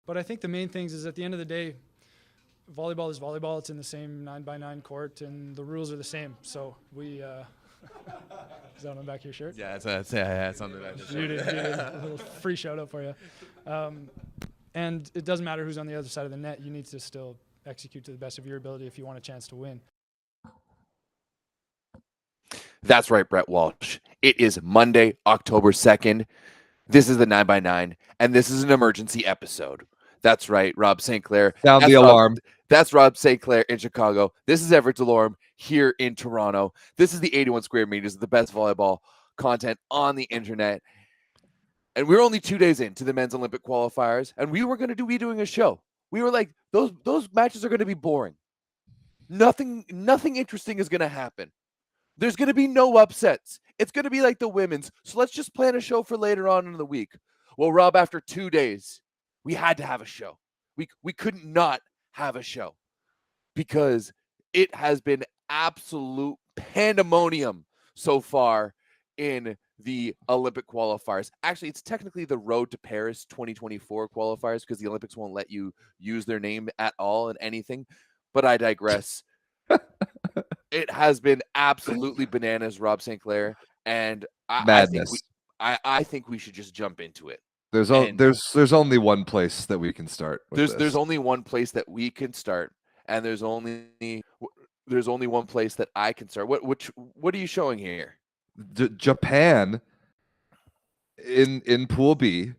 But I think the main things is at the end of the day, volleyball is volleyball. It's in the same 9x9 court, and the rules are the same. So we. Is that on the back of your shirt? Yeah, it's on the back of the shirt. Beauty. A little free shout out for you. And it doesn't matter who's on the other side of the net. You need to still execute to the best of your ability if you want a chance to win. That's right, Brett Walsh. It is Monday, October 2nd. This is the 9x9, and this is an emergency episode. That's right, Rob St. Clair. Sound the alarm. That's Rob St. Clair in Chicago. This is Everett Delorme here in Toronto. This is the 81 square meters of the best volleyball content on the internet. And we're only 2 days into the men's Olympic qualifiers, and we were going to be doing a show. We were like, those matches are going to be boring. Nothing interesting is going to happen. There's going to be no upsets. It's going to be like the women's. So let's just plan a show for later on in the week. Well, Rob, after 2 days, we had to have a show. We couldn't not have a show because it has been absolute pandemonium so far in the Olympic qualifiers. Actually, it's technically the Road to Paris 2024 qualifiers because the Olympics won't let you use their name at all in anything. But I digress. It has been absolutely bananas, Rob St. Clair, and I think we should just jump into it. There's only one place that we can start. There's only one place that we can start, and there's only one place that I can start. What are you showing here? Japan in Pool B.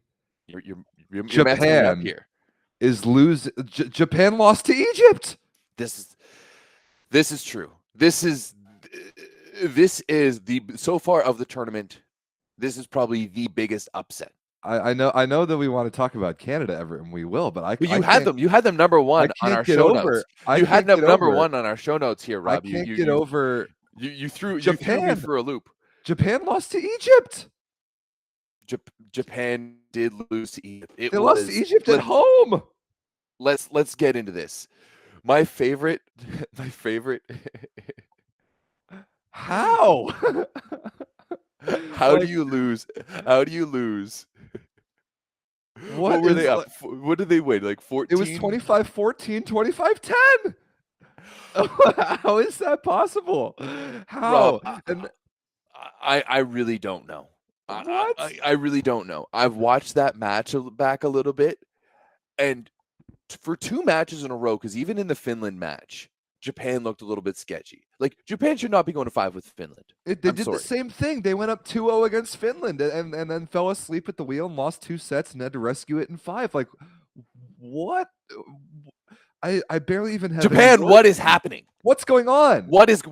You're Japan up here. Japan lost to Egypt. This is true. This is the so far of the tournament. This is probably the biggest upset. I know that we want to talk about Canada, Everett, and we will, but you had them number one on our show notes. You had them number one on our show notes here, Rob. I can't get over. You threw me for a loop. Japan lost to Egypt. Japan did lose to Egypt. They lost to Egypt at home. Let's get into this. My favorite. How? How do you lose? How do you lose? What were they up? What did they win? Like 14? It was 25-14, 25-10. How is that possible? How? Rob, I really don't know. What? I really don't know. I've watched that match back a little bit, and for 2 matches in a row, because even in the Finland match, Japan looked a little bit sketchy. Like, Japan should not be going to 5 with Finland. They did the same thing. They went up 2-0 against Finland and then fell asleep at the wheel and lost 2 sets and had to rescue it in 5. Like, what? I barely even have Japan. What is happening? What's going on? What is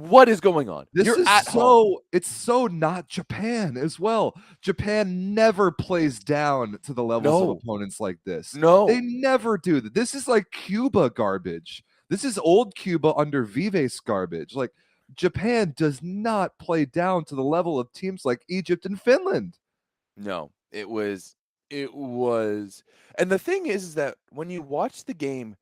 going on? It's so not Japan as well. Japan never plays down to the levels of opponents like this. No, they never do that. This is like Cuba garbage. This is old Cuba under Vives garbage. Like, Japan does not play down to the level of teams like Egypt and Finland. No, it was. And the thing is that when you watch the game,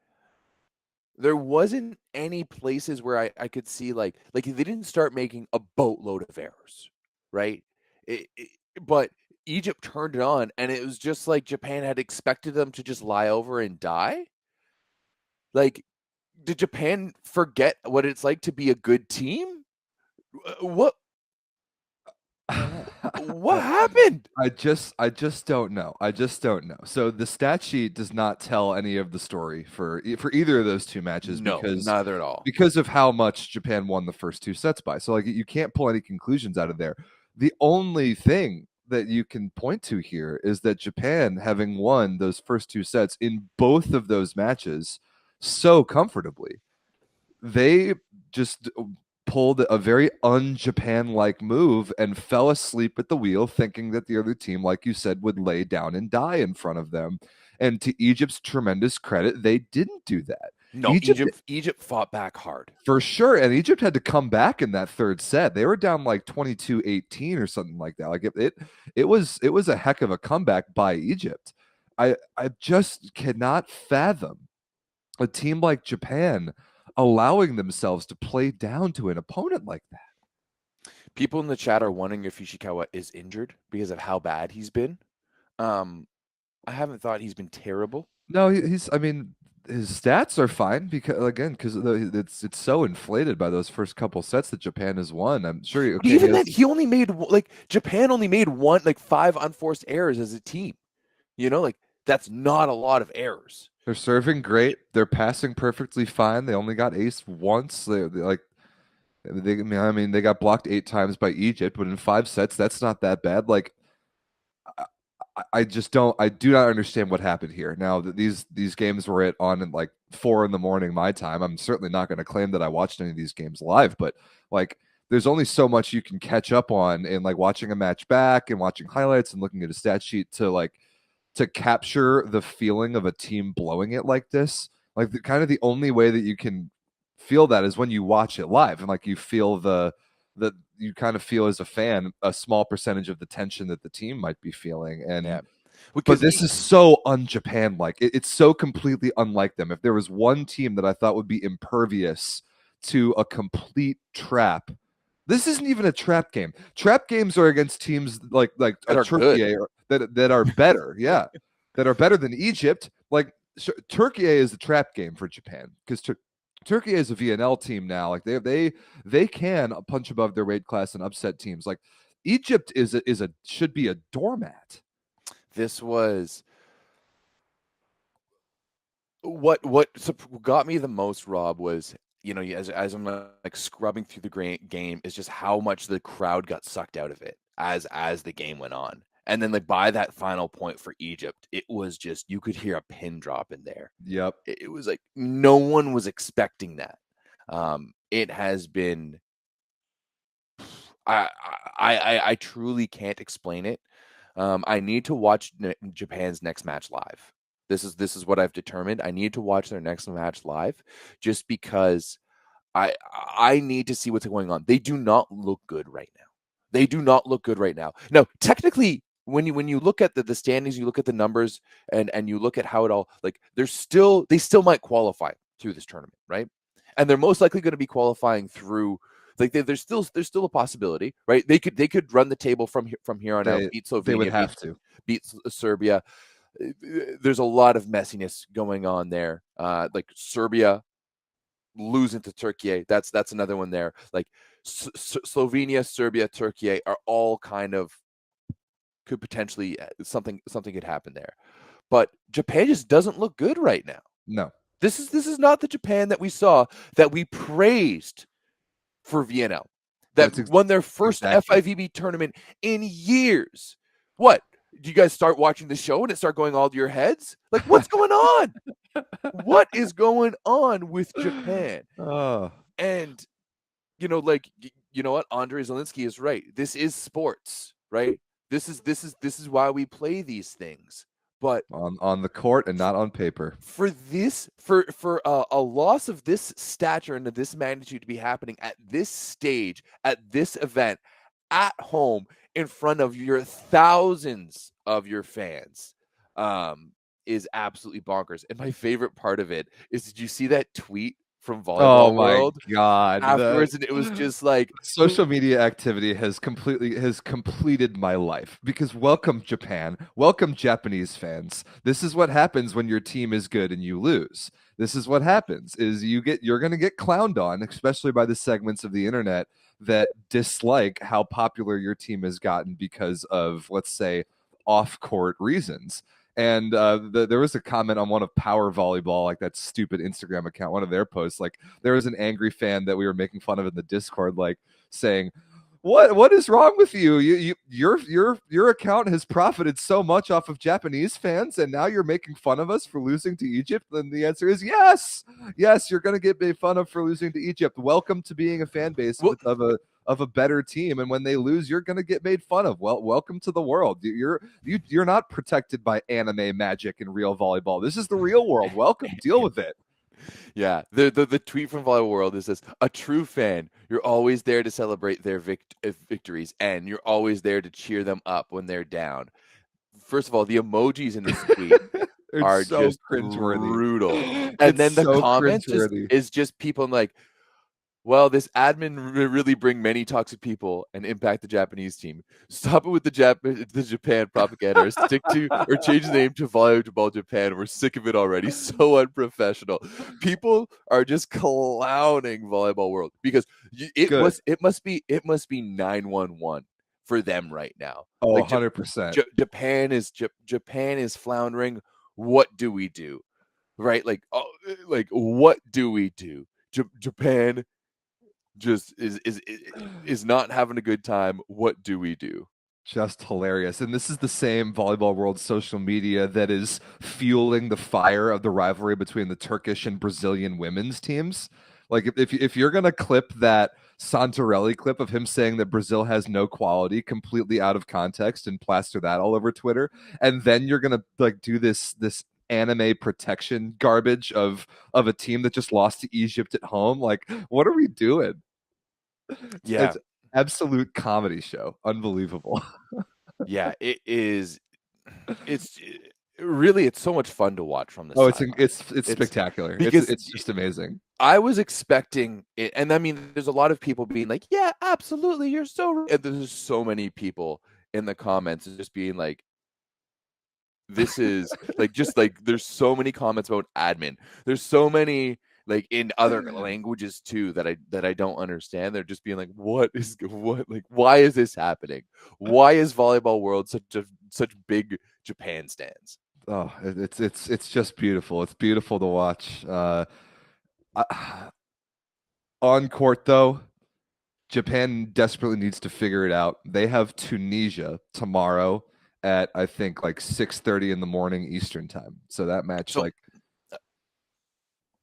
there wasn't any places where I could see like they didn't start making a boatload of errors, right? But Egypt turned it on, and it was just like Japan had expected them to just lie over and die. Like, did Japan forget what it's like to be a good team? What happened? I just don't know. So the stat sheet does not tell any of the story for either of those 2 matches. No, because neither at all. Because of how much Japan won the first 2 sets by. So, like, you can't pull any conclusions out of there. The only thing that you can point to here is that Japan, having won those first 2 sets in both of those matches so comfortably, they just pulled a very un-Japan-like move and fell asleep at the wheel, thinking that the other team, like you said, would lay down and die in front of them. And to Egypt's tremendous credit, they didn't do that. No, Egypt fought back hard. For sure. And Egypt had to come back in that 3rd set. They were down like 22-18 or something like that. Like, it was a heck of a comeback by Egypt. I just cannot fathom a team like Japan allowing themselves to play down to an opponent like that. People in the chat are wondering if Ishikawa is injured because of how bad he's been. I haven't thought he's been terrible. No, he's. I mean, his stats are fine because it's so inflated by those first couple sets that Japan has won. I'm sure. But Okay, he even has, then, he only made like Japan only made 5 unforced errors as a team. You know, like that's not a lot of errors. they're serving great. They're passing perfectly fine. They only got ace once. I mean, they got blocked 8 times by Egypt, but in 5 sets, that's not that bad. Like, I just don't. I do not understand what happened here. Now that these games were on at like 4 in the morning my time, I'm certainly not going to claim that I watched any of these games live. But like, there's only so much you can catch up on in like watching a match back and watching highlights and looking at a stat sheet to capture the feeling of a team blowing it like this. Like kind of the only way that you can feel that is when you watch it live and like you feel that you kind of feel as a fan a small percentage of the tension that the team might be feeling. And Yeah. but Because this is so un-Japan like. It's so completely unlike them. If there was one team that I thought would be impervious to a complete trap, this isn't even a trap game. Trap games are against teams like That a are Turkey that are better, yeah, that are better than Egypt. Like Turkey is a trap game for Japan because Turkey is a VNL team now. Like they can punch above their weight class and upset teams. Like Egypt should be a doormat. this was what got me the most, Rob, was as I'm like scrubbing through the game is just how much the crowd got sucked out of it as the game went on. And then like by that final point for Egypt, it was just you could hear a pin drop in there. Yep. It was like no one was expecting that. It has been I truly can't explain it. I need to watch Japan's next match live. This is what I've determined. I need to watch their next match live just because I need to see what's going on. They do not look good right now. They do not look good right now. No, technically, when you look at the standings, you look at the numbers and you look at how it all like they still might qualify through this tournament, right? And they're most likely going to be qualifying through like there's still a possibility, right? They could run the table from here on out, beat Slovenia, They would have to beat Serbia. There's a lot of messiness going on there. Like Serbia losing to Turkey, that's another one there. Like Slovenia, Serbia, Turkey are all kind of could potentially something could happen there. But Japan just doesn't look good right now. No. This is not the Japan that we saw that we praised for VNL that won their first FIVB tournament in years. What? Do you guys start watching the show and it start going all to your heads? Like, what's going on? What is going on with Japan? Oh. And, like, you know what? Andrei Zielinski is right. This is sports, right? This is why we play these things. But on the court and not on paper. For a loss of this stature and of this magnitude to be happening at this stage, at this event, at home, in front of your thousands of your fans, is absolutely bonkers. And my favorite part of it is, did you see that tweet from Volleyball World? Oh my God. Afterwards, and it was just like social media activity has completed my life because welcome Japan, welcome Japanese fans. This is what happens when your team is good and you lose. This is what happens is you're going to get clowned on, especially by the segments of the internet that dislike how popular your team has gotten because of, let's say, off-court reasons. And there was a comment on one of Power Volleyball, like that stupid Instagram account, one of their posts. Like there was an angry fan that we were making fun of in the Discord, like saying, "What is wrong with you? Your account has profited so much off of Japanese fans, and now you're making fun of us for losing to Egypt." And the answer is yes, you're going to get made fun of for losing to Egypt. Welcome to being a fan base of a better team, and when they lose, you're going to get made fun of. Well, welcome to the world. You're not protected by anime magic and real volleyball. This is the real world. Welcome. Deal with it. Yeah, the tweet from Volleyball World is this: a true fan, you're always there to celebrate their victories, and you're always there to cheer them up when they're down. First of all, the emojis in this tweet are so just cringeworthy. brutal, and then the comments is just people like, Well, this admin really bring many toxic people and impact the Japanese team. Stop it with the Japan propaganda, or stick to or change the name to Volleyball Japan. We're sick of it already. So unprofessional. People are just clowning Volleyball World because Good. it must be 911 for them right now. Oh, Like 100%. Japan is floundering. What do we do? Right? Like what do we do? Japan just is not having a good time. What do we do? Just hilarious. And this is the same Volleyball World social media that is fueling the fire of the rivalry between the Turkish and Brazilian women's teams. Like if you're gonna clip that Santarelli clip of him saying that Brazil has no quality completely out of context and plaster that all over Twitter, and then you're gonna like do this anime protection garbage of a team that just lost to Egypt at home, like what are we doing? Yeah. It's absolute comedy show. Unbelievable. Yeah, it is. It's really it's so much fun to watch from this Oh, side. it's spectacular. Because It's just amazing. I was expecting it, and I mean, there's a lot of people being like, "Yeah, absolutely, you're so right." And there's so many people in the comments just being like, "This is like just like." There's so many comments about admin. There's so many like in other languages too that I don't understand. They're just being like, "What is what like? Why is this happening? Why is Volleyball World such big Japan stands?" Oh, it's just beautiful. It's beautiful to watch. On court though, Japan desperately needs to figure it out. They have Tunisia tomorrow at I think like 6:30 in the morning Eastern time. So that match So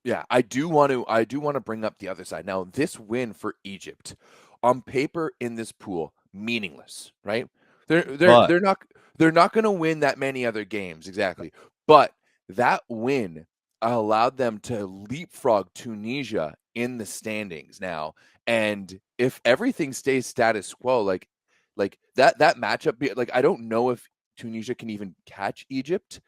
yeah, I do want to bring up the other side. Now, this win for Egypt on paper in this pool meaningless, right? but They're not going to win that many other games exactly. But that win allowed them to leapfrog Tunisia in the standings now. And if everything stays status quo, like that matchup, like I don't know if Tunisia can even catch Egypt.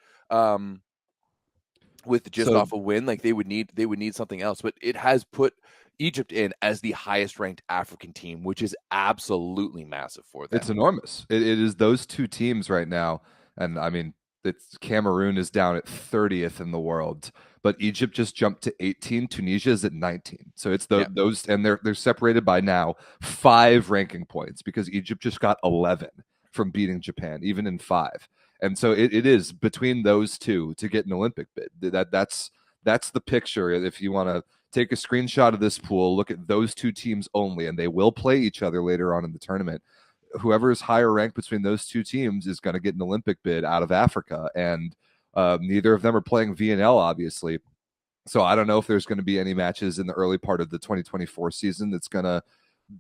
With just so off a win, like they would need something else. But it has put Egypt in as the highest ranked African team, which is absolutely massive for them. it's enormous. It is those two teams right now, and I mean, it's Cameroon is down at 30th in the world, but Egypt just jumped to 18. Tunisia is at 19. So it's Yeah. those, and they're separated by now 5 ranking points because Egypt just got 11 from beating Japan, even in 5. And so it is between those two to get an Olympic bid. That's the picture. If you want to take a screenshot of this pool, look at those two teams only, and they will play each other later on in the tournament. Whoever is higher ranked between those two teams is going to get an Olympic bid out of Africa, and neither of them are playing VNL, obviously. So I don't know if there's going to be any matches in the early part of the 2024 season that's going to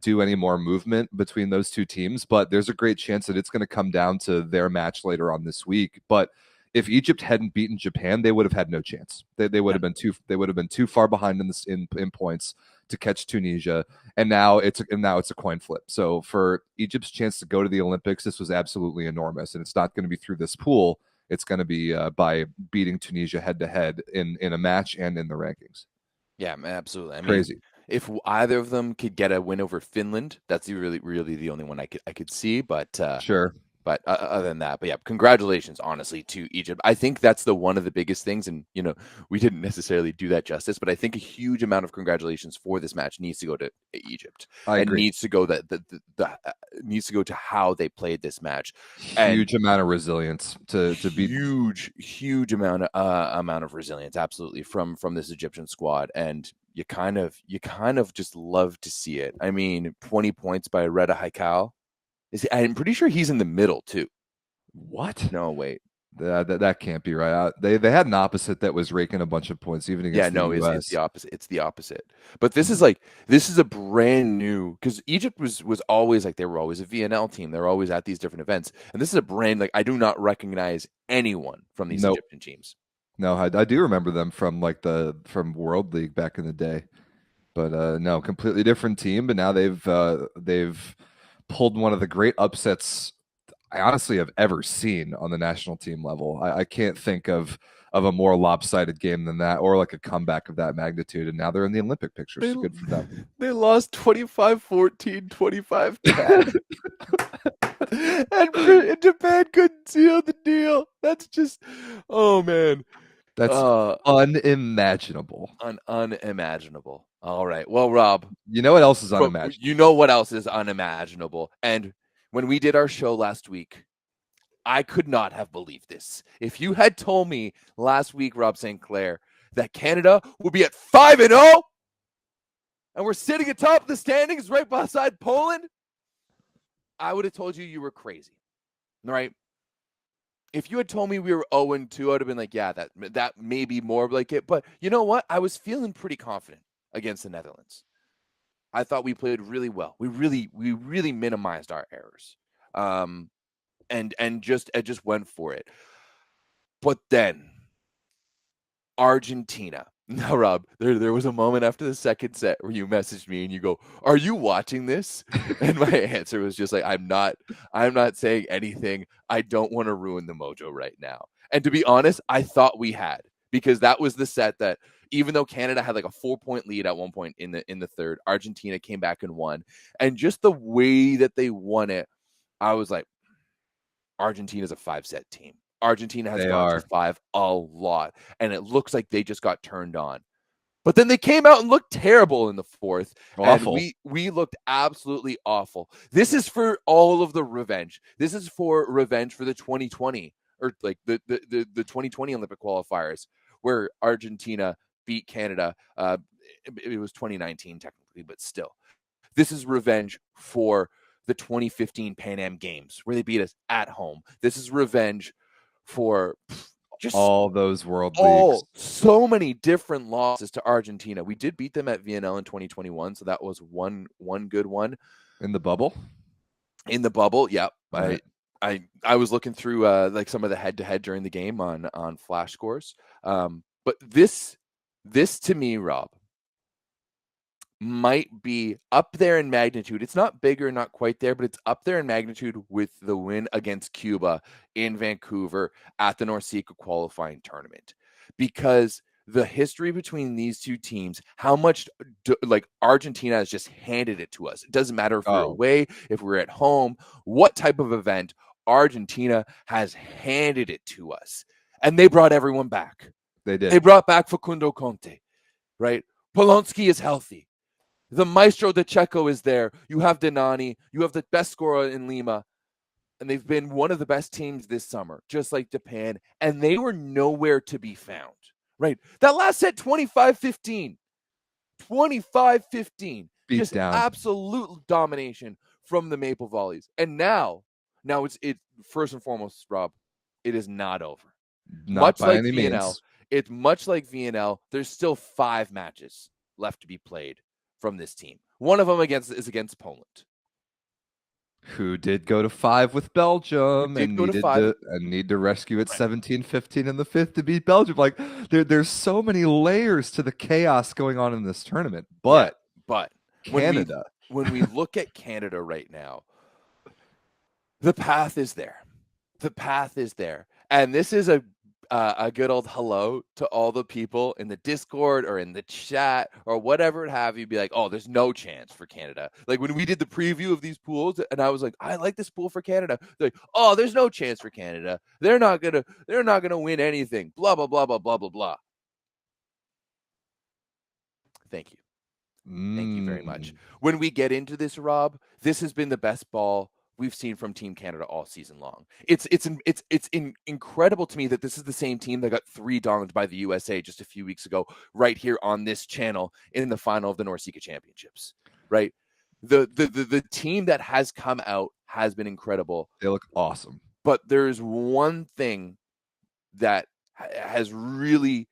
do any more movement between those two teams, but there's a great chance that it's going to come down to their match later on this week. But if Egypt hadn't beaten Japan, they would have had no chance. They would have been too far behind in points to catch Tunisia, and now it's a coin flip. So for Egypt's chance to go to the Olympics, this was absolutely enormous, and it's not going to be through this pool. It's going to be by beating Tunisia head to head in a match and in the rankings. Yeah, absolutely. I mean, Crazy. if either of them could get a win over Finland, that's really the only one I could see. But Sure. But other than that, but yeah, congratulations, honestly, to Egypt. I think that's one of the biggest things, and we didn't necessarily do that justice, but I think a huge amount of congratulations for this match needs to go to Egypt. I agree. Needs to go needs to go to how they played this match. Huge amount of resilience to beat. Huge amount of resilience, absolutely, from this Egyptian squad, and you kind of just love to see it. I mean, 20 points by Reda Haikal. I'm pretty sure he's in the middle too. What? No, wait. That can't be right. They had an opposite that was raking a bunch of points even against the US. It's the opposite. It's the opposite. But this is a brand new, because Egypt was always like, they were always a VNL team. They're always at these different events, and this is a brand, like, I do not recognize anyone from these Egyptian teams. No, I do remember them from from World League back in the day, but no, completely different team. But now they've pulled one of the great upsets I honestly have ever seen on the national team level. I can't think of a more lopsided game than that, or like a comeback of that magnitude. And now they're in the Olympic picture, so good for them. They lost 25-14, 25-10. And Japan couldn't seal the deal. That's just, oh man. That's unimaginable. Unimaginable. All right. Well, Rob, You know what else is unimaginable? you know what else is unimaginable? And when we did our show last week, I could not have believed this. If you had told me last week, Rob St. Clair, that Canada would be at 5-0 and we're sitting atop the standings right beside Poland, I would have told you were crazy. Right? If you had told me we were 0-2, I would have been like, yeah, that may be more like it. But you know what? I was feeling pretty confident against the Netherlands. I thought we played really well. We really minimized our errors. And just went for it. But then Argentina. Now, Rob, there was a moment after the second set where you messaged me and you go, "Are you watching this?" And my answer was just like, I'm not saying anything. I don't want to ruin the mojo right now. And to be honest, I thought we had, because that was the set that, even though Canada had like a 4-point lead at one point in the third, Argentina came back and won. And just the way that they won it, I was like, Argentina's a 5-set team. Argentina has gone to 5 a lot, and it looks like they just got turned on. But then they came out and looked terrible in the fourth. Awful. And we looked absolutely awful. This is for all of the revenge. This is for revenge for the 2020, or like the 2020 Olympic qualifiers, where Argentina beat Canada. It was 2019 technically, but still. This is revenge for the 2015 Pan Am Games, where they beat us at home. This is revenge for just all those world leagues. So many different losses to Argentina. We did beat them at VNL in 2021, so that was one good one. In the bubble? In the bubble, yeah. Right. I was looking through like some of the head-to-head during the game on flash scores. But this to me, Rob, might be up there in magnitude. It's not bigger, not quite there, but it's up there in magnitude with the win against Cuba in Vancouver at the NORCECA qualifying tournament. Because the history between these two teams, how much like Argentina has just handed it to us. It doesn't matter if we're away, if we're at home, what type of event, Argentina has handed it to us. And they brought everyone back. They did. They brought back Facundo Conte, right? Polonsky is healthy. The Maestro de Checo is there. You have Denani. You have the best scorer in Lima. And they've been one of the best teams this summer, just like Japan. And they were nowhere to be found, right? That last set, 25-15. 25-15. Beat just down. Absolute domination from the Maple Volleys. And now it's first and foremost, Rob, it is not over. Not much by like any VNL, means. It's much like VNL. There's still 5 matches left to be played from this team. One of them is against Poland, who did go to 5 with Belgium and need to rescue at 17-15 in the fifth to beat Belgium. Like there's so many layers to the chaos going on in this tournament. But Canada, when we look at Canada right now, the path is there. The path is there, and this is a good old hello to all the people in the Discord or in the chat or whatever it have you. Be like, oh, there's no chance for Canada. Like when we did the preview of these pools, and I was like, I like this pool for Canada. They're like, oh, there's no chance for Canada. They're not gonna win anything. Blah blah blah blah blah blah blah. Thank you. Thank you very much. When we get into this, Rob, this has been the best ball we've seen from Team Canada all season long. It's incredible to me that this is the same team that got 3-donged by the USA just a few weeks ago, right here on this channel in the final of the NORCECA Championships. Right, the team that has come out has been incredible. They look awesome. But there's one thing that has really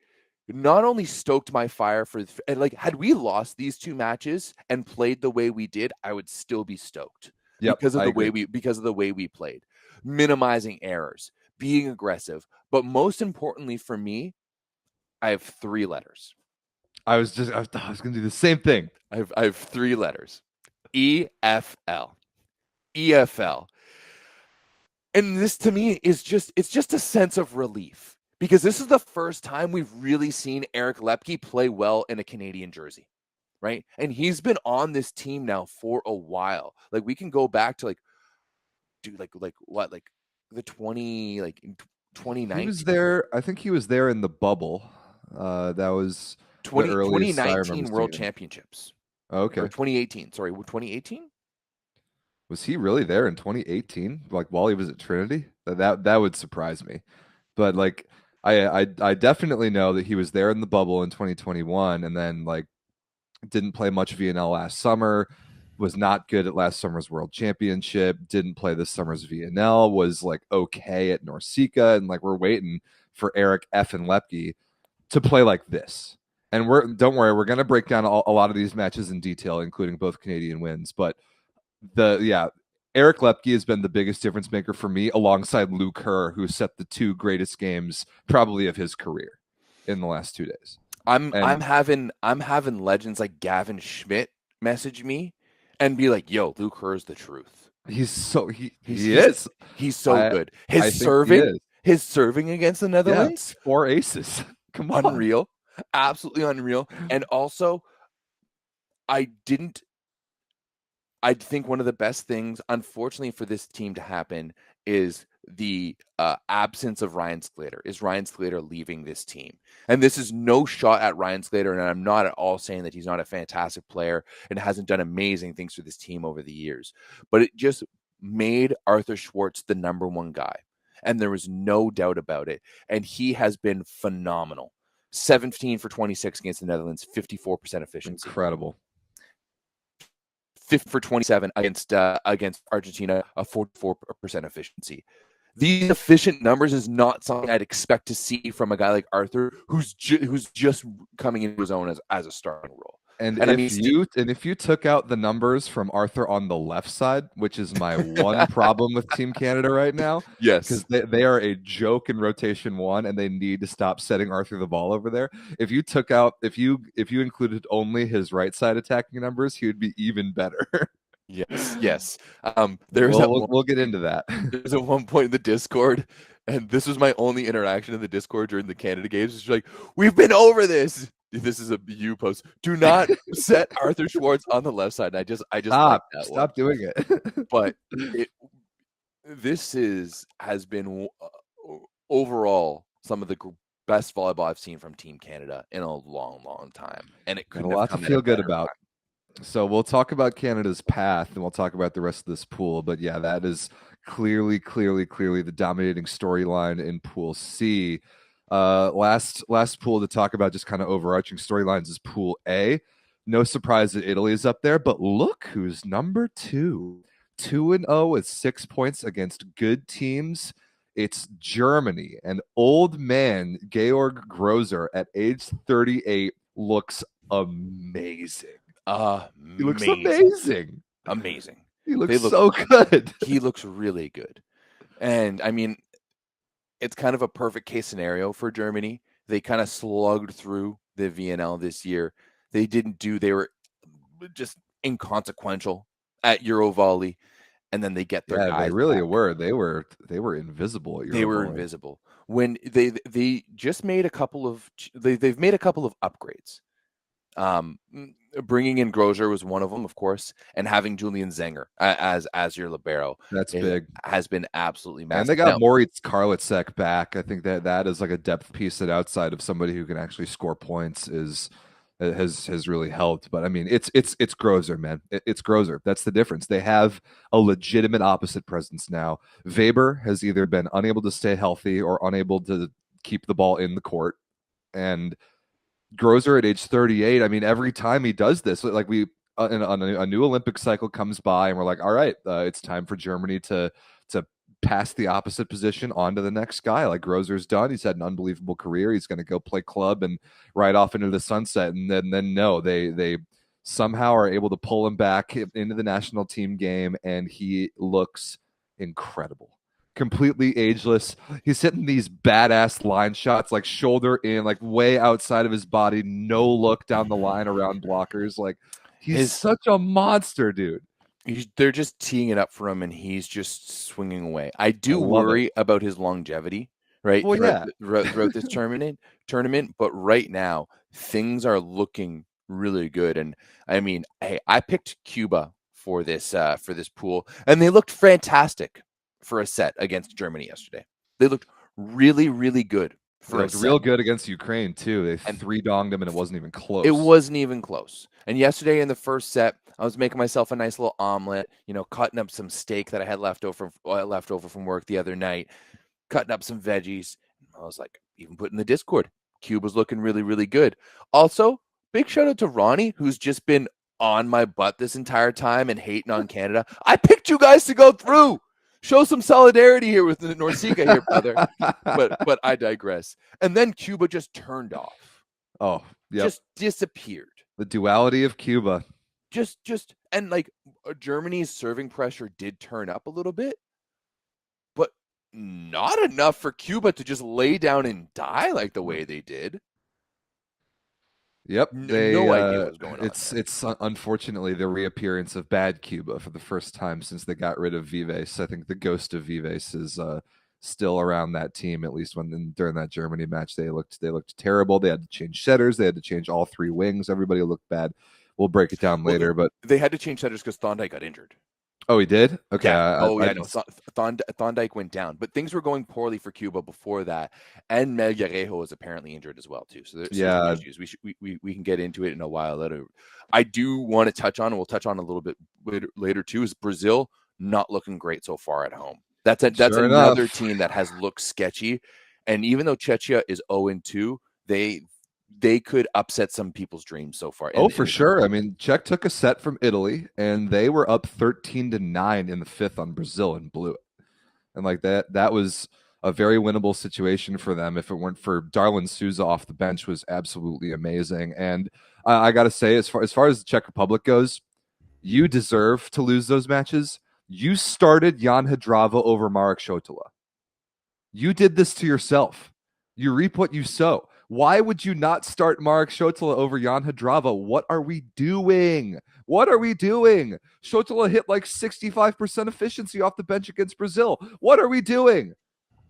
not only stoked my fire and like, had we lost these 2 matches and played the way we did, I would still be stoked. Yep, because of the way we played, minimizing errors, being aggressive. But most importantly for me, I have 3 letters. I was going to do the same thing. I have 3 letters. EFL. EFL. And this to me is it's just a sense of relief because this is the first time we've really seen Eric Lepke play well in a Canadian jersey, right? And he's been on this team now for a while. Like we can go back to like the 20 like in He 2019 was there. I think he was there in the bubble. That was the earliest I remember 2019 World seeing him. Championships. Okay. Or 2018. Sorry, 2018? Was he really there in 2018? Like while he was at Trinity? That would surprise me. But like I definitely know that he was there in the bubble in 2021 and then like didn't play much VNL last summer, was not good at last summer's World Championship, didn't play this summer's VNL, was like okay at Norseca, and like we're waiting for Eric F. and Lepke to play like this. And don't worry, we're gonna break down a lot of these matches in detail, including both Canadian wins. But Eric Lepke has been the biggest difference maker for me, alongside Luke Kerr, who set the two greatest games probably of his career in the last 2 days. I'm having legends like Gavin Schmidt message me and be like, "Yo, Luke Kerr's the truth." He's so he He's so good. His serving against the Netherlands, 4 aces. Come on, unreal, absolutely unreal. And also, I think one of the best things, unfortunately, for this team to happen is the absence of Ryan Sclater. Is Ryan Sclater leaving this team? And this is no shot at Ryan Sclater, and I'm not at all saying that he's not a fantastic player and hasn't done amazing things for this team over the years. But it just made Arthur Schwartz the number one guy, and there was no doubt about it. And he has been phenomenal. 17 for 26 against the Netherlands, 54% efficiency. Incredible. 50 for 27 against Argentina, a 44% efficiency. These efficient numbers is not something I'd expect to see from a guy like Arthur, who's just coming into his own as a starting role. And if you took out the numbers from Arthur on the left side, which is my one problem with Team Canada right now, yes, because they are a joke in rotation one, and they need to stop setting Arthur the ball over there. If you took out, if you included only his right side attacking numbers, he would be even better. Yes. We'll get into that. There's at one point in the Discord, and this was my only interaction in the Discord during the Canada games. It's like, we've been over this. This is a you post. Do not set Arthur Schwartz on the left side. And I just stop doing it. But this has been overall some of the best volleyball I've seen from Team Canada in a long, long time, and it could a lot to feel good about. So we'll talk about Canada's path, and we'll talk about the rest of this pool. But yeah, that is clearly the dominating storyline in Pool C. Last pool to talk about, just kind of overarching storylines, is Pool A. No surprise that Italy is up there, but look who's number 2. 2-0 with 6 points against good teams. It's Germany, and old man Georg Grozer at age 38 looks amazing. He looks amazing. He looks so good. He looks really good. And I mean, it's kind of a perfect case scenario for Germany. They kind of slugged through the VNL this year. They were just inconsequential at Eurovolley, and then they get their guys. They really back. were. They were invisible at Eurovolley. They were invisible. When they just made a couple of they've made a couple of upgrades. Bringing in Grozer was one of them, of course, and having Julian Zenger as your libero. That's big. Has been absolutely massive. And they got Moritz Karlitzek back. I think that is like a depth piece that, outside of somebody who can actually score points, has really helped. But I mean, it's Grozer, man. It's Grozer. That's the difference. They have a legitimate opposite presence now. Weber has either been unable to stay healthy or unable to keep the ball in the court, and Grozer at age 38, I mean, every time he does this, like a new Olympic cycle comes by, and we're like, all right, it's time for Germany to pass the opposite position on to the next guy. Like Grozer's done. He's had an unbelievable career. He's going to go play club and ride off into the sunset. And then no, they somehow are able to pull him back into the national team game, and he looks incredible. Completely ageless. He's hitting these badass line shots, like shoulder in, like way outside of his body, no look down the line around blockers. Like he's such a monster, dude. They're just teeing it up for him, and he's just swinging away. I I do love it. worry about his longevity, right, Well, yeah. throughout this tournament. But right now, things are looking really good. And I mean, hey, I picked Cuba for this pool, and they looked fantastic for a set against Germany yesterday. They looked really, really good They for a looked set. real good against Ukraine too. They And 3-donged them, and it wasn't even close. It wasn't even close. And yesterday in the first set, I was making myself a nice little omelet, cutting up some steak that I had left over from work the other night, cutting up some veggies. I was like, even put in the Discord, Cuba's looking really, really good. Also, big shout out to Ronnie, who's just been on my butt this entire time and hating on Canada. I picked you guys to go through. Show some solidarity here with the Norsica here, brother. But I digress. And then Cuba just turned off. Oh, yeah. Just disappeared. The duality of Cuba. And like Germany's serving pressure did turn up a little bit, but not enough for Cuba to just lay down and die like the way they did. Yep, No idea what was going on. It's unfortunately the reappearance of bad Cuba for the first time since they got rid of Vives. I think the ghost of Vives is still around that team. At least during that Germany match, they looked terrible. They had to change setters. They had to change all 3 wings. Everybody looked bad. We'll break it down later, but they had to change setters because Thorndike got injured. Oh, he did? Okay. Yeah. Thorndike went down, but things were going poorly for Cuba before that, and Melgarejo was apparently injured as well too. So there's some issues. We can get into it in a while later. I do want to touch on, and we'll touch on a little bit later too, is Brazil not looking great so far at home. That's another team that has looked sketchy, and even though Czechia is 0-2, they could upset some people's dreams so far. Oh, for sure. I mean, Czech took a set from Italy, and they were up 13-9 in the 5th on Brazil and blew it. And like that was a very winnable situation for them. If it weren't for Darwin Souza off the bench, was absolutely amazing. And I got to say, as far as the Czech Republic goes, you deserve to lose those matches. You started Jan Hadrava over Marek Šotila. You did this to yourself. You reap what you sow. Why would you not start Marek Šotila over Jan Hadrava? What are we doing? Šotila hit like 65% efficiency off the bench against Brazil. What are we doing?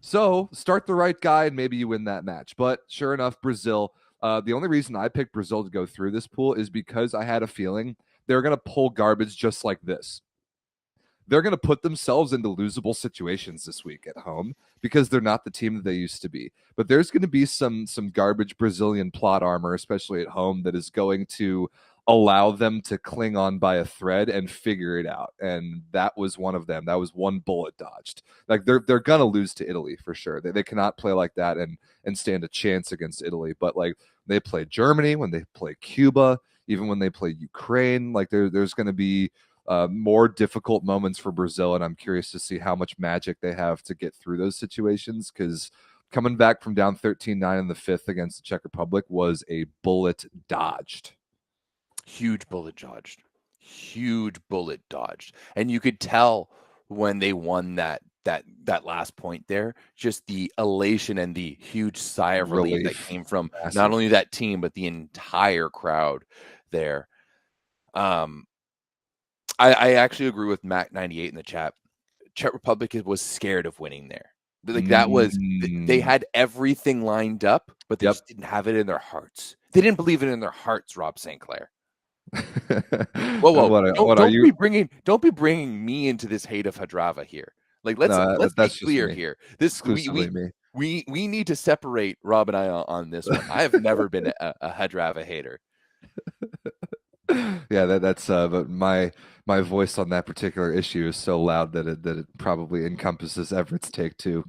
So start the right guy and maybe you win that match. But sure enough, Brazil. The only reason I picked Brazil to go through this pool is because I had a feeling they're going to pull garbage just like this. They're going to put themselves into losable situations this week at home because they're not the team that they used to be. But there's going to be some garbage Brazilian plot armor, especially at home, that is going to allow them to cling on by a thread and figure it out. And that was one of them. That was one bullet dodged. Like they're going to lose to Italy for sure. They cannot play like that and stand a chance against Italy. But like they play Germany, when they play Cuba, even when they play Ukraine, like there's going to be more difficult moments for Brazil, and I'm curious to see how much magic they have to get through those situations, because coming back from down 13-9 in the 5th against the Czech Republic was a bullet dodged. Huge bullet dodged. And you could tell when they won that last point there, just the elation and the huge sigh of relief that came from not only that team, but the entire crowd there. I actually agree with Mac98 in the chat. Czech Republic was scared of winning there. Like that was, they had everything lined up, but they just didn't have it in their hearts. They didn't believe it in their hearts, Rob St. Clair. Whoa. Don't be bringing me into this hate of Hadrava here. Like let's be clear here. We need to separate Rob and I on this one. I have never been a Hadrava hater. Yeah, that's but my voice on that particular issue is so loud that it probably encompasses Everett's take too.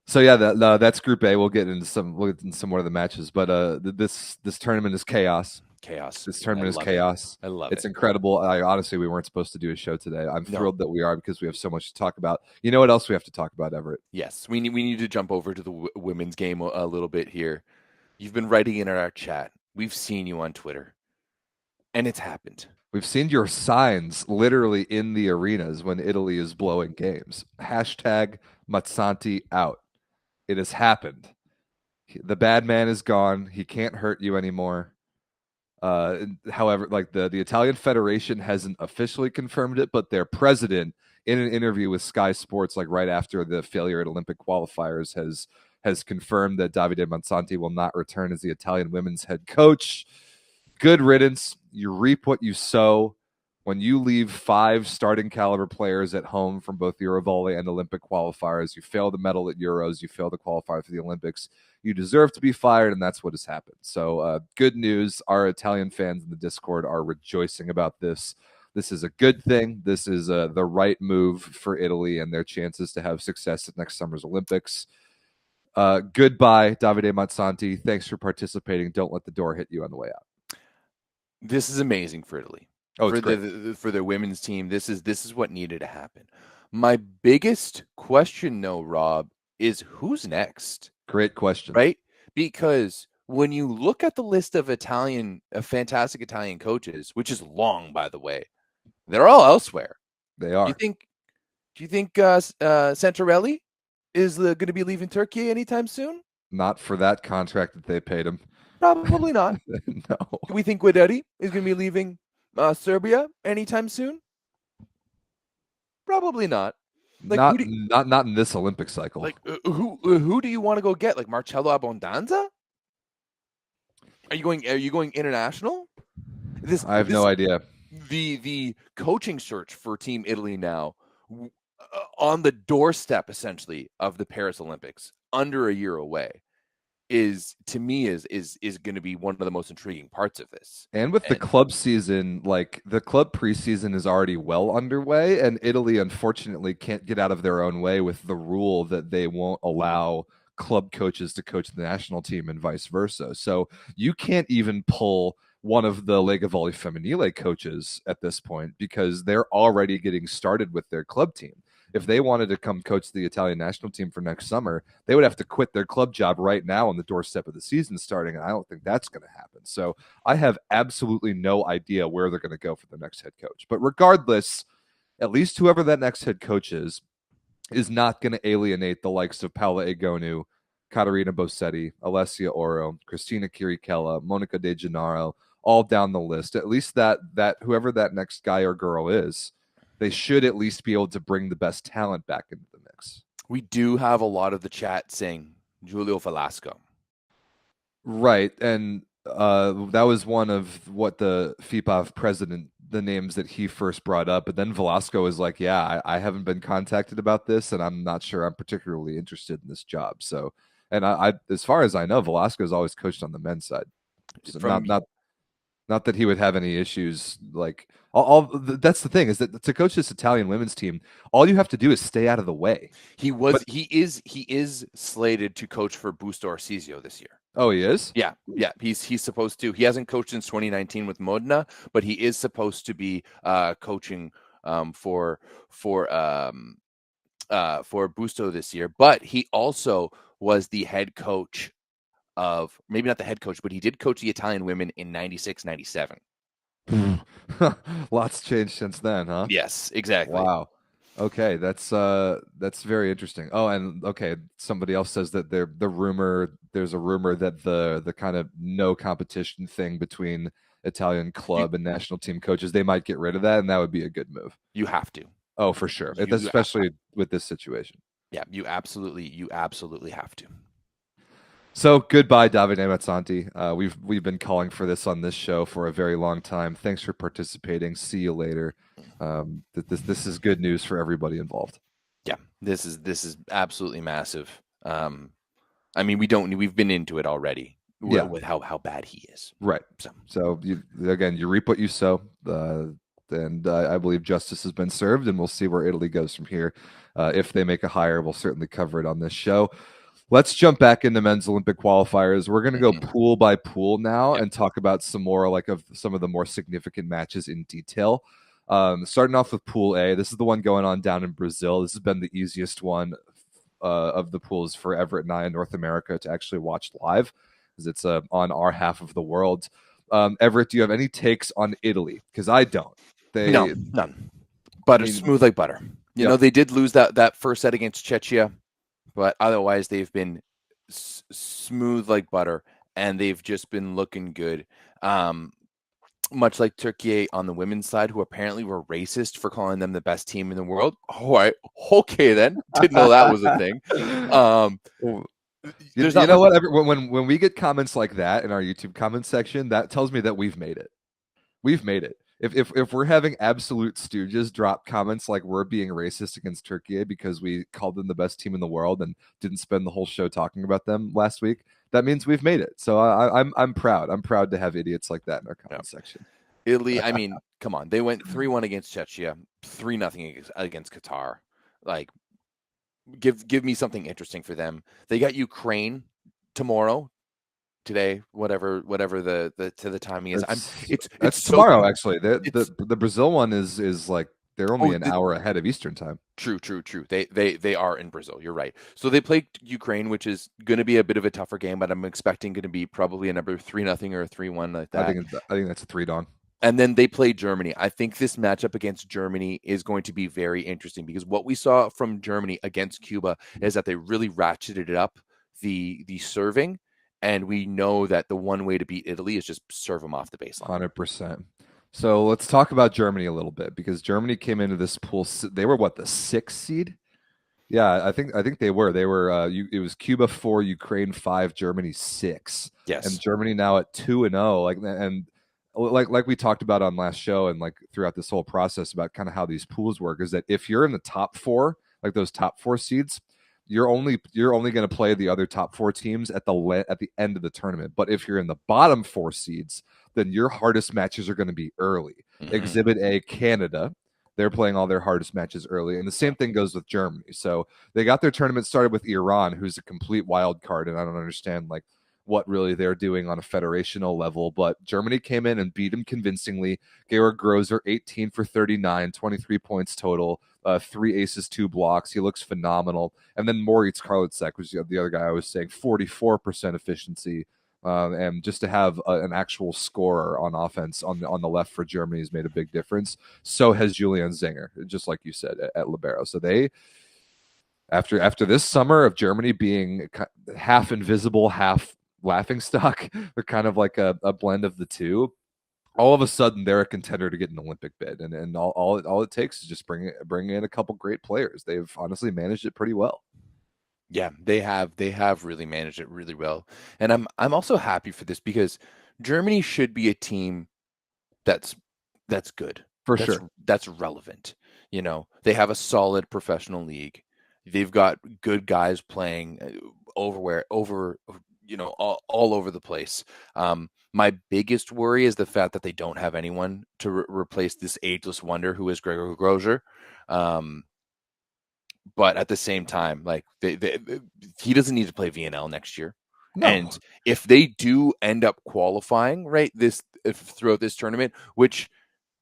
So yeah, that's Group A. We'll get into some more of the matches, but this tournament is chaos. This tournament is chaos. I love it. It's incredible. Honestly, we weren't supposed to do a show today. I'm thrilled that we are, because we have so much to talk about. You know what else we have to talk about, Everett? Yes, we need to jump over to the women's game a little bit here. You've been writing in our chat. We've seen you on Twitter, and it's happened. We've seen your signs literally in the arenas when Italy is blowing games. Hashtag Mazzanti out. It has happened. The bad man is gone. He can't hurt you anymore. However, like the Italian Federation hasn't officially confirmed it, but their president, in an interview with Sky Sports, like right after the failure at Olympic qualifiers, has confirmed that Davide Monsanti will not return as the Italian women's head coach. Good riddance. You reap what you sow. When you leave 5 starting caliber players at home from both Eurovolley and Olympic qualifiers, you fail to medal at Euros, you fail to qualify for the Olympics, you deserve to be fired, and that's what has happened. So good news. Our Italian fans in the Discord are rejoicing about this. This is a good thing. This is the right move for Italy and their chances to have success at next summer's Olympics. Goodbye, Davide Monsanti. Thanks for participating. Don't let the door hit you on the way out. This is amazing for Italy. Oh, for their women's team. This is what needed to happen. My biggest question, though, Rob, is who's next? Great question. Right? Because when you look at the list of fantastic Italian coaches, which is long, by the way, they're all elsewhere. They are. Do you think Santarelli is going to be leaving Turkey anytime soon? Not for that contract that they paid him. Probably not. No. Do we think Guidetti is going to be leaving Serbia anytime soon? Probably not. Like, not in this Olympic cycle. Like who do you want to go get? Like Marcello Abbondanza? Are you going international? I have no idea. The coaching search for Team Italy now, on the doorstep essentially of the Paris Olympics, under a year away, is to me is going to be one of the most intriguing parts of this. And with the club season, like the club preseason is already well underway, and Italy unfortunately can't get out of their own way with the rule that they won't allow club coaches to coach the national team and vice versa. So you can't even pull one of the Lega Volley Femminile coaches at this point because they're already getting started with their club team. If they wanted to come coach the Italian national team for next summer, they would have to quit their club job right now on the doorstep of the season starting, and I don't think that's going to happen. So I have absolutely no idea where they're going to go for the next head coach. But regardless, at least whoever that next head coach is not going to alienate the likes of Paola Egonu, Caterina Bossetti, Alessia Oro, Christina Kirikella, Monica De Gennaro, all down the list. At least that whoever that next guy or girl is, they should at least be able to bring the best talent back into the mix. We do have a lot of the chat saying Giulio Velasco. Right. And that was one of what the FIPAV president, the names that he first brought up. But then Velasco is like, yeah, I haven't been contacted about this, and I'm not sure I'm particularly interested in this job. So, and I as far as I know, Velasco has always coached on the men's side. So not that he would have any issues. Like that's the thing, is that to coach this Italian women's team, all you have to do is stay out of the way. He is slated to coach for Busto Arsizio this year. Oh, he is? Yeah. He's supposed to. He hasn't coached since 2019 with Modena, but he is supposed to be coaching for Busto this year. But he also was the head coach of, maybe not the head coach, but he did coach the Italian women in 96, 97. Lots changed since then, huh? Yes, exactly. Wow. Okay, that's very interesting. Oh, and okay, somebody else says that there's a rumor that the kind of no competition thing between Italian club and national team coaches, they might get rid of that, and that would be a good move. You have to. Oh, for sure. Especially with this situation. Yeah, you absolutely have to. So goodbye, Davide Mazzanti. We've been calling for this on this show for a very long time. Thanks for participating. See you later. This is good news for everybody involved. Yeah, this is absolutely massive. We've been into it already with how bad he is. Right. So you reap what you sow. And I believe justice has been served, and we'll see where Italy goes from here. If they make a hire, we'll certainly cover it on this show. Let's jump back into men's Olympic qualifiers. We're going to go pool by pool now and talk about some more of some of the more significant matches in detail. Starting off with Pool A, this is the one going on down in Brazil. This has been the easiest one of the pools for Everett and I in North America to actually watch live, because it's on our half of the world. Everett, do you have any takes on Italy? Because I don't. No, none. Butter, smooth like butter. You know, they did lose that first set against Czechia, but otherwise they've been smooth like butter, and they've just been looking good. much like Turkey on the women's side, who apparently were racist for calling them the best team in the world. All right, okay then. Didn't know that was a thing. Well, There's you not know much. what? When we get comments like that in our YouTube comment section, that tells me that we've made it. We've made it. If we're having absolute stooges drop comments like we're being racist against Turkey because we called them the best team in the world and didn't spend the whole show talking about them last week, that means we've made it. So I'm proud. I'm proud to have idiots like that in our comment section. Italy, I mean, come on. They went 3-1 against Czechia, 3-0 against Qatar. Like, give me something interesting for them. They got Ukraine today, whatever the timing is. It's so tomorrow actually. The Brazil one is like they're only an hour ahead of Eastern time. True. They are in Brazil. You're right. So they play Ukraine, which is going to be a bit of a tougher game, but I'm expecting going to be probably a number 3-0 or 3-1 like that. I think that's a 3-0. And then they play Germany. I think this matchup against Germany is going to be very interesting because what we saw from Germany against Cuba is that they really ratcheted up the serving, and we know that the one way to beat Italy is just serve them off the baseline. 100%. So let's talk about Germany a little bit because Germany came into this pool. They were what, the 6th seed? Yeah, I think they were. They were. It was Cuba 4, Ukraine 5, Germany 6. Yes. And Germany now at 2-0. Like we talked about on last show and like throughout this whole process about kind of how these pools work is that if you're in the top 4, like those top 4 seeds, you're only going to play the other top 4 teams at the end of the tournament. But if you're in the bottom 4 seeds, then your hardest matches are going to be early. Mm-hmm. Exhibit A, Canada, they're playing all their hardest matches early, and the same thing goes with Germany. So they got their tournament started with Iran, who's a complete wild card, and I don't understand like what really they're doing on a federational level. But Germany came in and beat them convincingly. Georg Grozer, 18 for 39, 23 points total. 3 aces, 2 blocks. He looks phenomenal. And then Moritz Karlitzek was the other guy I was saying, 44% efficiency. And just to have an actual scorer on offense on the left for Germany has made a big difference. So has Julian Zinger, just like you said, at libero. So they, after this summer of Germany being half invisible, half laughing stock, they're kind of like a blend of the two. All of a sudden, they're a contender to get an Olympic bid, and all it takes is just bring in a couple great players. They've honestly managed it pretty well. Yeah, they have really managed it really well, and I'm also happy for this because Germany should be a team that's good sure. That's relevant. You know, they have a solid professional league. They've got good guys playing all over the place. My biggest worry is the fact that they don't have anyone to replace this ageless wonder who is Gregor Grozer. But at the same time, like he doesn't need to play VNL next year. No. And if they do end up qualifying throughout this tournament, which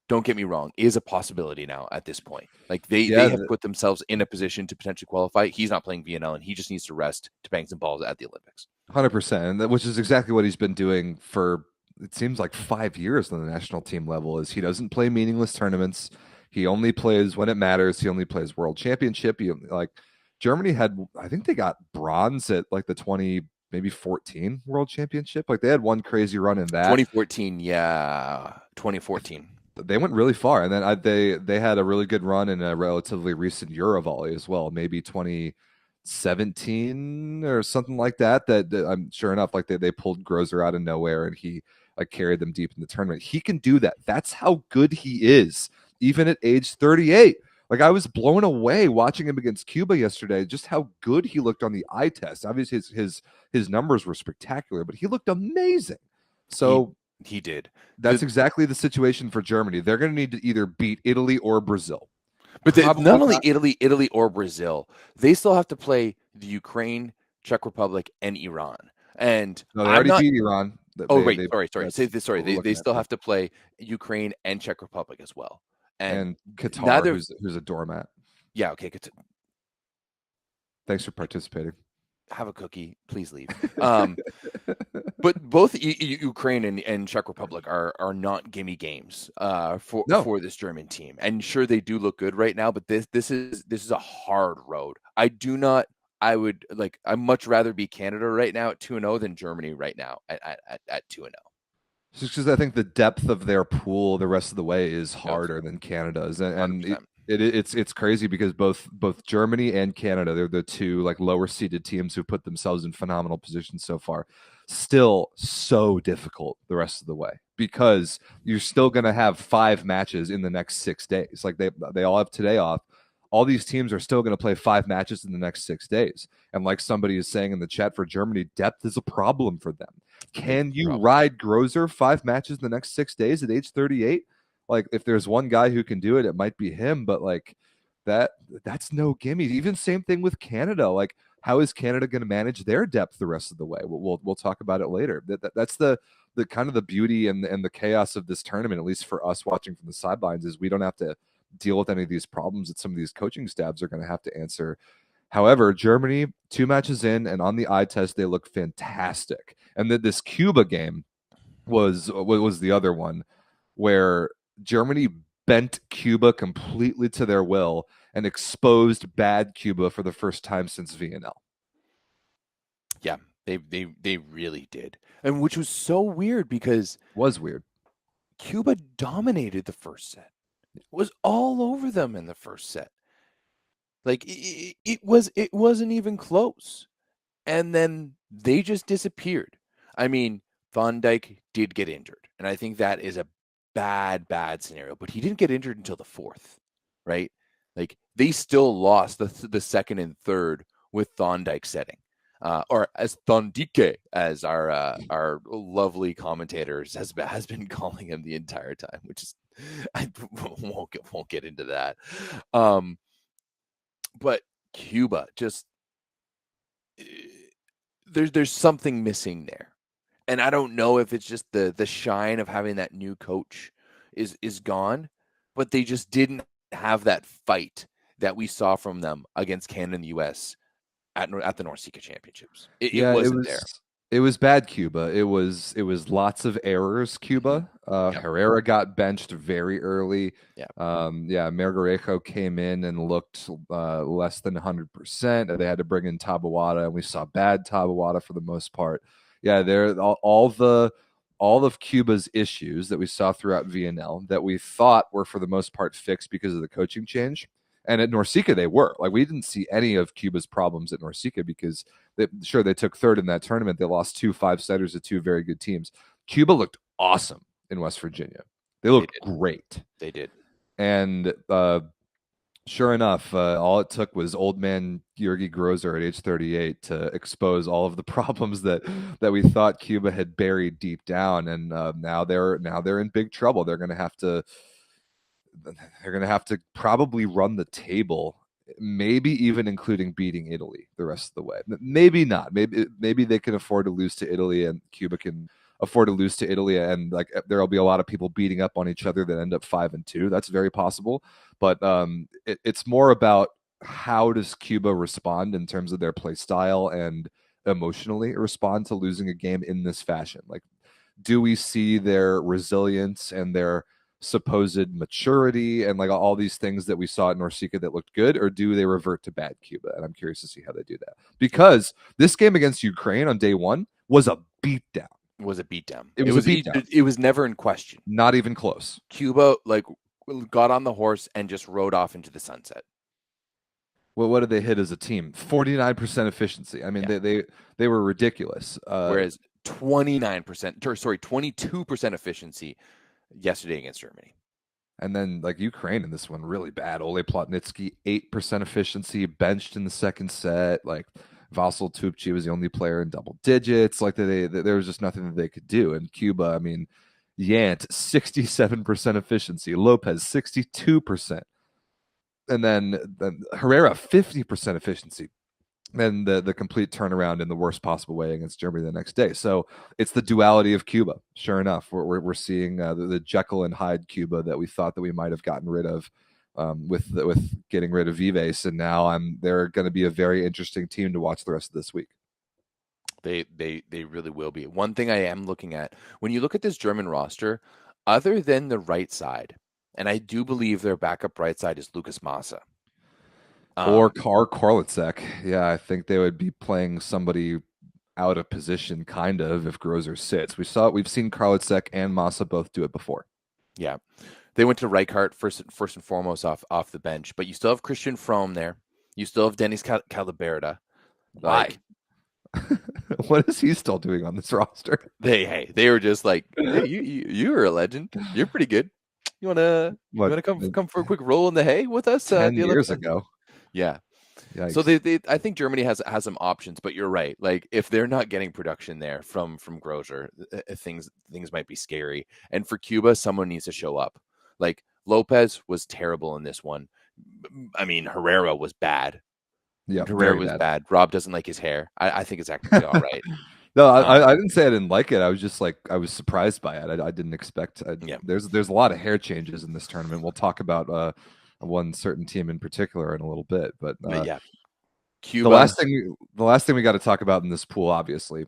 don't get me wrong, is a possibility now at this point. Like they have put themselves in a position to potentially qualify. He's not playing VNL, and he just needs to rest to bang some balls at the Olympics. 100%, which is exactly what he's been doing for, it seems like 5 years on the national team level. Is he doesn't play meaningless tournaments. He only plays when it matters. He only plays World Championship. Germany had, I think they got bronze at like the 2014 World Championship. Like they had one crazy run in that. 2014, yeah, 2014. They went really far, and then they had a really good run in a relatively recent Eurovolley as well, maybe 2017 or something like that. That I'm sure enough, like they pulled Grozer out of nowhere, and he like carried them deep in the tournament. He can do that. That's how good he is, even at age 38. Like I was blown away watching him against Cuba yesterday, just how good he looked on the eye test. Obviously, his numbers were spectacular, but he looked amazing. So. He did. That's exactly the situation for Germany. They're going to need to either beat Italy or Brazil. But not only Italy or Brazil, they still have to play the Ukraine, Czech Republic, and Iran. And no, they already beat Iran. Sorry. They still have to play Ukraine and Czech Republic as well. And Qatar, who's a doormat. Yeah, okay. Thanks for participating. Have a cookie, please leave. But both Ukraine and Czech Republic are not gimme games for this German team. And sure, they do look good right now, but this is a hard road. I'd much rather be Canada right now at 2-0 than Germany right now at 2-0. Just because I think the depth of their pool the rest of the way is Yep. harder than Canada's, and 100%. it's crazy because both Germany and Canada, they're the two like lower seeded teams who put themselves in phenomenal positions so far. Still so difficult the rest of the way because you're still going to have 5 matches in the next 6 days. Like they all have today off. All these teams are still going to play 5 matches in the next 6 days. And like somebody is saying in the chat for Germany, depth is a problem for them. Can you ride Grozer 5 matches in the next 6 days at age 38? Like, if there's one guy who can do it, it might be him. But like that's no gimme. Even same thing with Canada. Like, how is Canada going to manage their depth the rest of the way? We'll talk about it later. That's the kind of the beauty and the chaos of this tournament, at least for us watching from the sidelines, is we don't have to deal with any of these problems that some of these coaching staffs are going to have to answer. However, Germany, 2 matches in, and on the eye test, they look fantastic. And that this Cuba game was the other one where Germany bent Cuba completely to their will and exposed bad Cuba for the first time since VNL. Yeah, they really did. And which was so weird because Was weird. Cuba dominated the first set. It was all over them in the first set. Like it wasn't even close. And then they just disappeared. I mean, Van Dijk did get injured, and I think that is a bad scenario, but he didn't get injured until the fourth, right? Like they still lost the second and third with Thondike setting. Or as Thondike, as our lovely commentators has been calling him the entire time, which is I won't get into that. But Cuba just there's something missing there. And I don't know if it's just the shine of having that new coach is gone, but they just didn't have that fight that we saw from them against Canada and the US at the NORCECA Championships. It wasn't there. It was bad Cuba. It was lots of errors Cuba. Yep. Herrera got benched very early. Yep. Margarejo came in and looked less than 100%. They had to bring in Tabawada, and we saw bad Tabawada for the most part. Yeah, there all of Cuba's issues that we saw throughout VNL that we thought were for the most part fixed because of the coaching change. And at NORCECA, they were. Like, we didn't see any of Cuba's problems at NORCECA because they took third in that tournament. They lost 2 5-setters to 2 very good teams. Cuba looked awesome in West Virginia. They looked great. They did. And sure enough, all it took was old man Jurgi Grozer at age 38 to expose all of the problems that we thought Cuba had buried deep down. And now they're in big trouble. They're going to have to probably run the table, maybe even including beating Italy the rest of the way. Maybe not. Maybe they can afford to lose to Italy, and Cuba can afford to lose to Italy, and like there'll be a lot of people beating up on each other that end up 5-2. That's very possible. But it's more about how does Cuba respond in terms of their play style and emotionally respond to losing a game in this fashion. Like, do we see their resilience and their supposed maturity and like all these things that we saw at NORCECA that looked good, or do they revert to bad Cuba? And I'm curious to see how they do that, because this game against Ukraine on day one was a beatdown. It was a beatdown. It was never in question. Not even close. Cuba got on the horse and just rode off into the sunset. Well, what did they hit as a team? 49% efficiency. I mean, they were ridiculous. Whereas 22% efficiency yesterday against Germany. And then like Ukraine in this one, really bad. Ole Plotnitsky, 8% efficiency, benched in the second set. Like, Vasyl Tupci was the only player in double digits. Like, there was just nothing that they could do. And Cuba, I mean, Yant, 67% efficiency. Lopez, 62%. And then Herrera, 50% efficiency. And the complete turnaround in the worst possible way against Germany the next day. So it's the duality of Cuba. Sure enough, we're seeing the Jekyll and Hyde Cuba that we thought that we might have gotten rid of with getting rid of Vives, and now they're going to be a very interesting team to watch the rest of this week. They really will be. One thing I am looking at when you look at this German roster, other than the right side, and I do believe their backup right side is Lucas Massa. Or Karlitzek. Yeah, I think they would be playing somebody out of position, kind of, if Grozer sits. We've seen Karlitzek and Massa both do it before. Yeah. They went to Reichart first and foremost off the bench, but you still have Christian Fromm there. You still have Dennis Calaberta. Why? What is he still doing on this roster? They were just like, hey, you are a legend. You're pretty good. You wanna come for a quick roll in the hay with us? 10 years ago. Yeah. Yikes. So I think Germany has some options, but you're right. Like if they're not getting production there from Grozer, things might be scary. And for Cuba, someone needs to show up. Like Lopez was terrible in this one. I mean, Herrera was bad. Yeah, Herrera was bad. Rob doesn't like his hair. I think it's actually all right. No, I didn't say I didn't like it. I was just like, I was surprised by it. I didn't expect. There's a lot of hair changes in this tournament. We'll talk about one certain team in particular in a little bit, but yeah, Cuba. The last thing we got to talk about in this pool, obviously,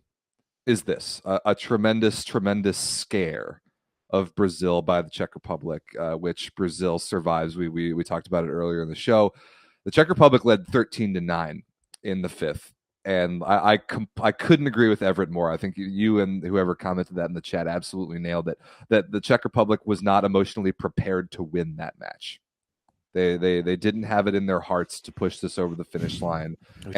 is this a tremendous scare of Brazil by the Czech Republic, which Brazil survives. We talked about it earlier in the show. The Czech Republic led 13-9 in the fifth. And I couldn't agree with Everett more. I think you and whoever commented that in the chat absolutely nailed it. That the Czech Republic was not emotionally prepared to win that match. They didn't have it in their hearts to push this over the finish line. It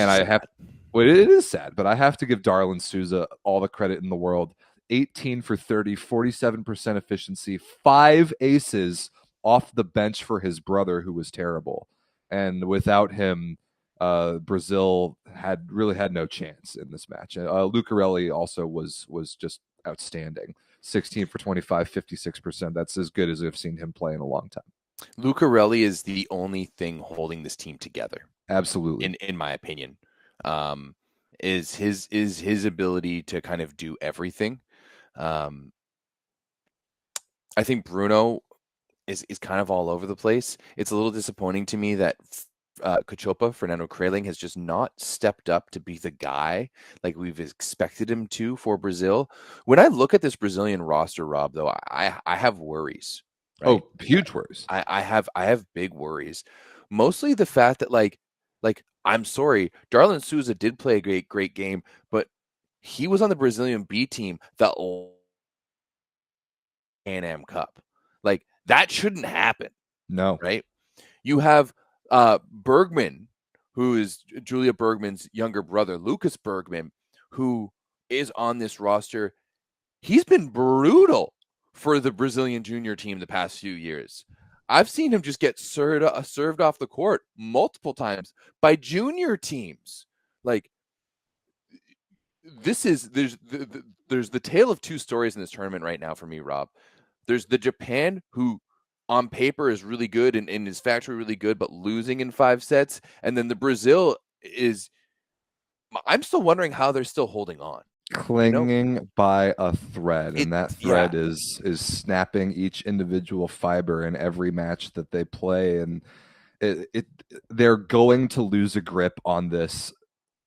is sad, but I have to give Darlin Souza all the credit in the world. 18 for 30, 47% efficiency, 5 aces off the bench for his brother, who was terrible. And without him, Brazil had no chance in this match. Lucarelli also was just outstanding. 16 for 25, 56%. That's as good as I've seen him play in a long time. Lucarelli is the only thing holding this team together. Absolutely. In my opinion, is his ability to kind of do everything. I think Bruno is kind of all over the place. It's a little disappointing to me that Cachopa, Fernando Kraling, has just not stepped up to be the guy like we've expected him to for Brazil. When I look at this Brazilian roster, Rob, though, I have worries. Right? Oh, huge worries. I have big worries. Mostly the fact that like I'm sorry, Darlin Souza did play a great game, but he was on the Brazilian B team that Pan Am Cup. Like that shouldn't happen. No. Right? You have Bergman, who is Julia Bergman's younger brother, Lucas Bergman, who is on this roster. He's been brutal for the Brazilian junior team the past few years. I've seen him just get served off the court multiple times by junior teams. Like there's the tale of two stories in this tournament right now for me, Rob. There's the Japan who on paper is really good and in his factory really good, but losing in 5 sets. And then the Brazil is, I'm still wondering how they're still holding on. Clinging by a thread, and that thread is snapping each individual fiber in every match that they play. And they're going to lose a grip on this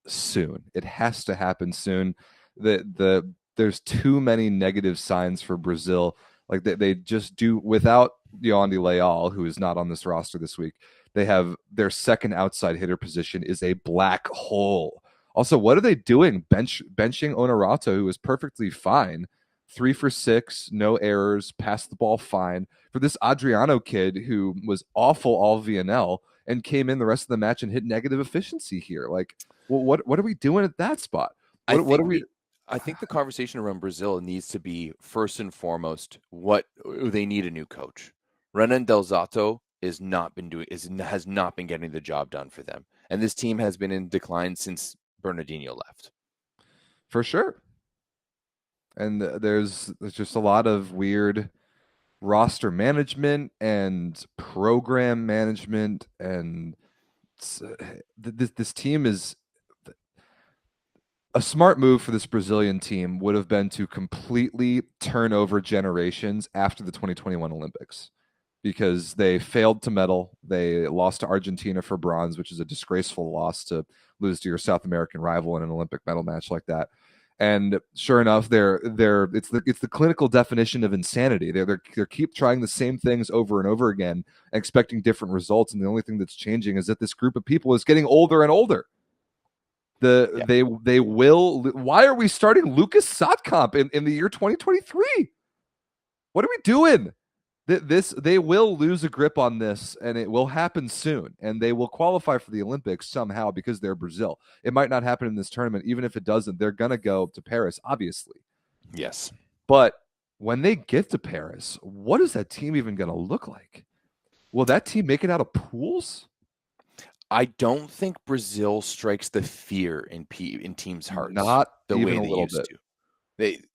soon. It has to happen soon. There's too many negative signs for Brazil. Like they just do without Yondi Leal, who is not on this roster this week. They have their second outside hitter position is a black hole. Also, what are they doing? Benching Honorato, who is perfectly fine. 3 for 6, no errors, passed the ball fine. For this Adriano kid who was awful all VNL and came in the rest of the match and hit negative efficiency here. Like, well, what are we doing at that spot? What are we? I think the conversation around Brazil needs to be first and foremost what they need a new coach. Renan Del Zotto has not been getting the job done for them, and this team has been in decline since Bernardinho left. For sure. And there's just a lot of weird roster management and program management, and this team is a smart move for this Brazilian team would have been to completely turn over generations after the 2021 Olympics, because they failed to medal. They lost to Argentina for bronze, which is a disgraceful loss to lose to your South American rival in an Olympic medal match like that. And sure enough, it's the clinical definition of insanity. They keep trying the same things over and over again, expecting different results. And the only thing that's changing is that this group of people is getting older and older. They will. Why are we starting Lucas Sotkamp in the year 2023? What are we doing? They will lose a grip on this, and it will happen soon. And they will qualify for the Olympics somehow because they're Brazil. It might not happen in this tournament. Even if it doesn't, they're gonna go to Paris, obviously. Yes. But when they get to Paris, what is that team even gonna look like? Will that team make it out of pools? I don't think Brazil strikes the fear in teams' hearts Not the even way a they little used bit. to.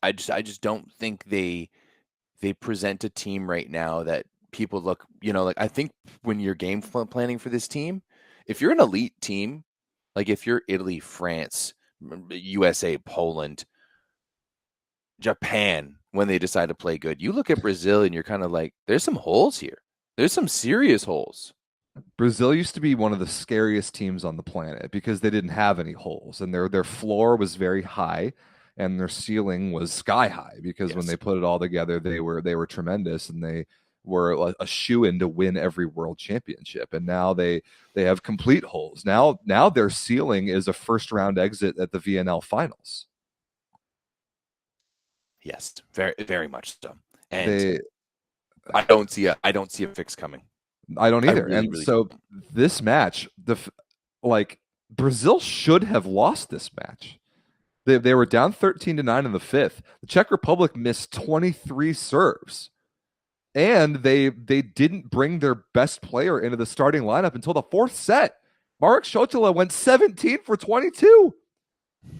I just don't think they present a team right now that people look, like I think when you're game planning for this team, if you're an elite team, like if you're Italy, France, USA, Poland, Japan, when they decide to play good, you look at Brazil and you're kind of like, there's some holes here. There's some serious holes. Brazil used to be one of the scariest teams on the planet because they didn't have any holes, and their floor was very high and their ceiling was sky high because when they put it all together, they were tremendous, and they were a shoo-in to win every world championship. And now they have complete holes. Now their ceiling is a first round exit at the VNL finals. Yes, very, very much so. And I don't see a fix coming. I don't either. Really, and really so this match, Brazil should have lost this match. They were down 13-9 in the fifth. The Czech Republic missed 23 serves. And they didn't bring their best player into the starting lineup until the fourth set. Marek Šotila went 17 for 22.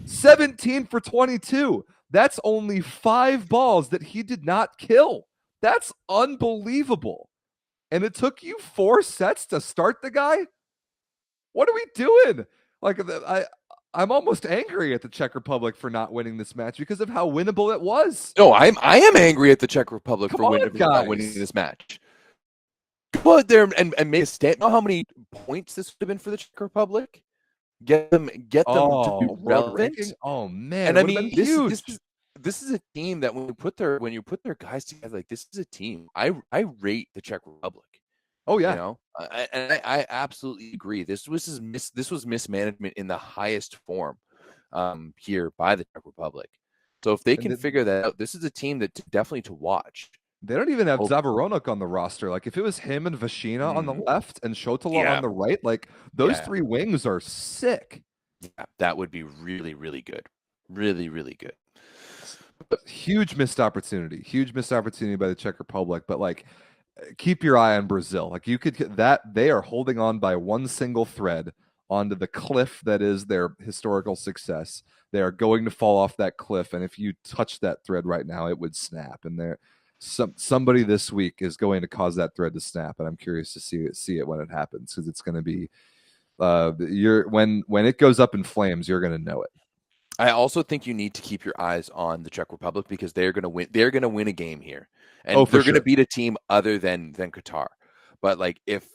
17 for 22. That's only 5 balls that he did not kill. That's unbelievable. And it took you 4 sets to start the guy? What are we doing? Like, I'm almost angry at the Czech Republic for not winning this match because of how winnable it was. No, I am angry at the Czech Republic for not winning this match. Go out there and make a stand. Know how many points this would have been for the Czech Republic? Get them to be relevant. Oh man! And I mean, this is a team that when you put their guys together, like this is a team. I rate the Czech Republic. Oh yeah, I absolutely agree. This was mismanagement in the highest form here by the Czech Republic. So if they can figure that out, this is a team that definitely to watch. They don't even have Zavaronok on the roster. Like if it was him and Vashina on the left and Šotila on the right, like those 3 wings are sick. Yeah, that would be really, really good. Really, really good. Huge missed opportunity by the Czech Republic. But like, keep your eye on Brazil. Like you could that they are holding on by one single thread onto the cliff that is their historical success. They are going to fall off that cliff, and if you touch that thread right now, it would snap. And somebody this week is going to cause that thread to snap, and I'm curious to see it when it happens, because it's going to be when it goes up in flames, you're going to know it. I also think you need to keep your eyes on the Czech Republic because they're going to win. They're going to win a game here, and they're going to beat a team other than Qatar. But like if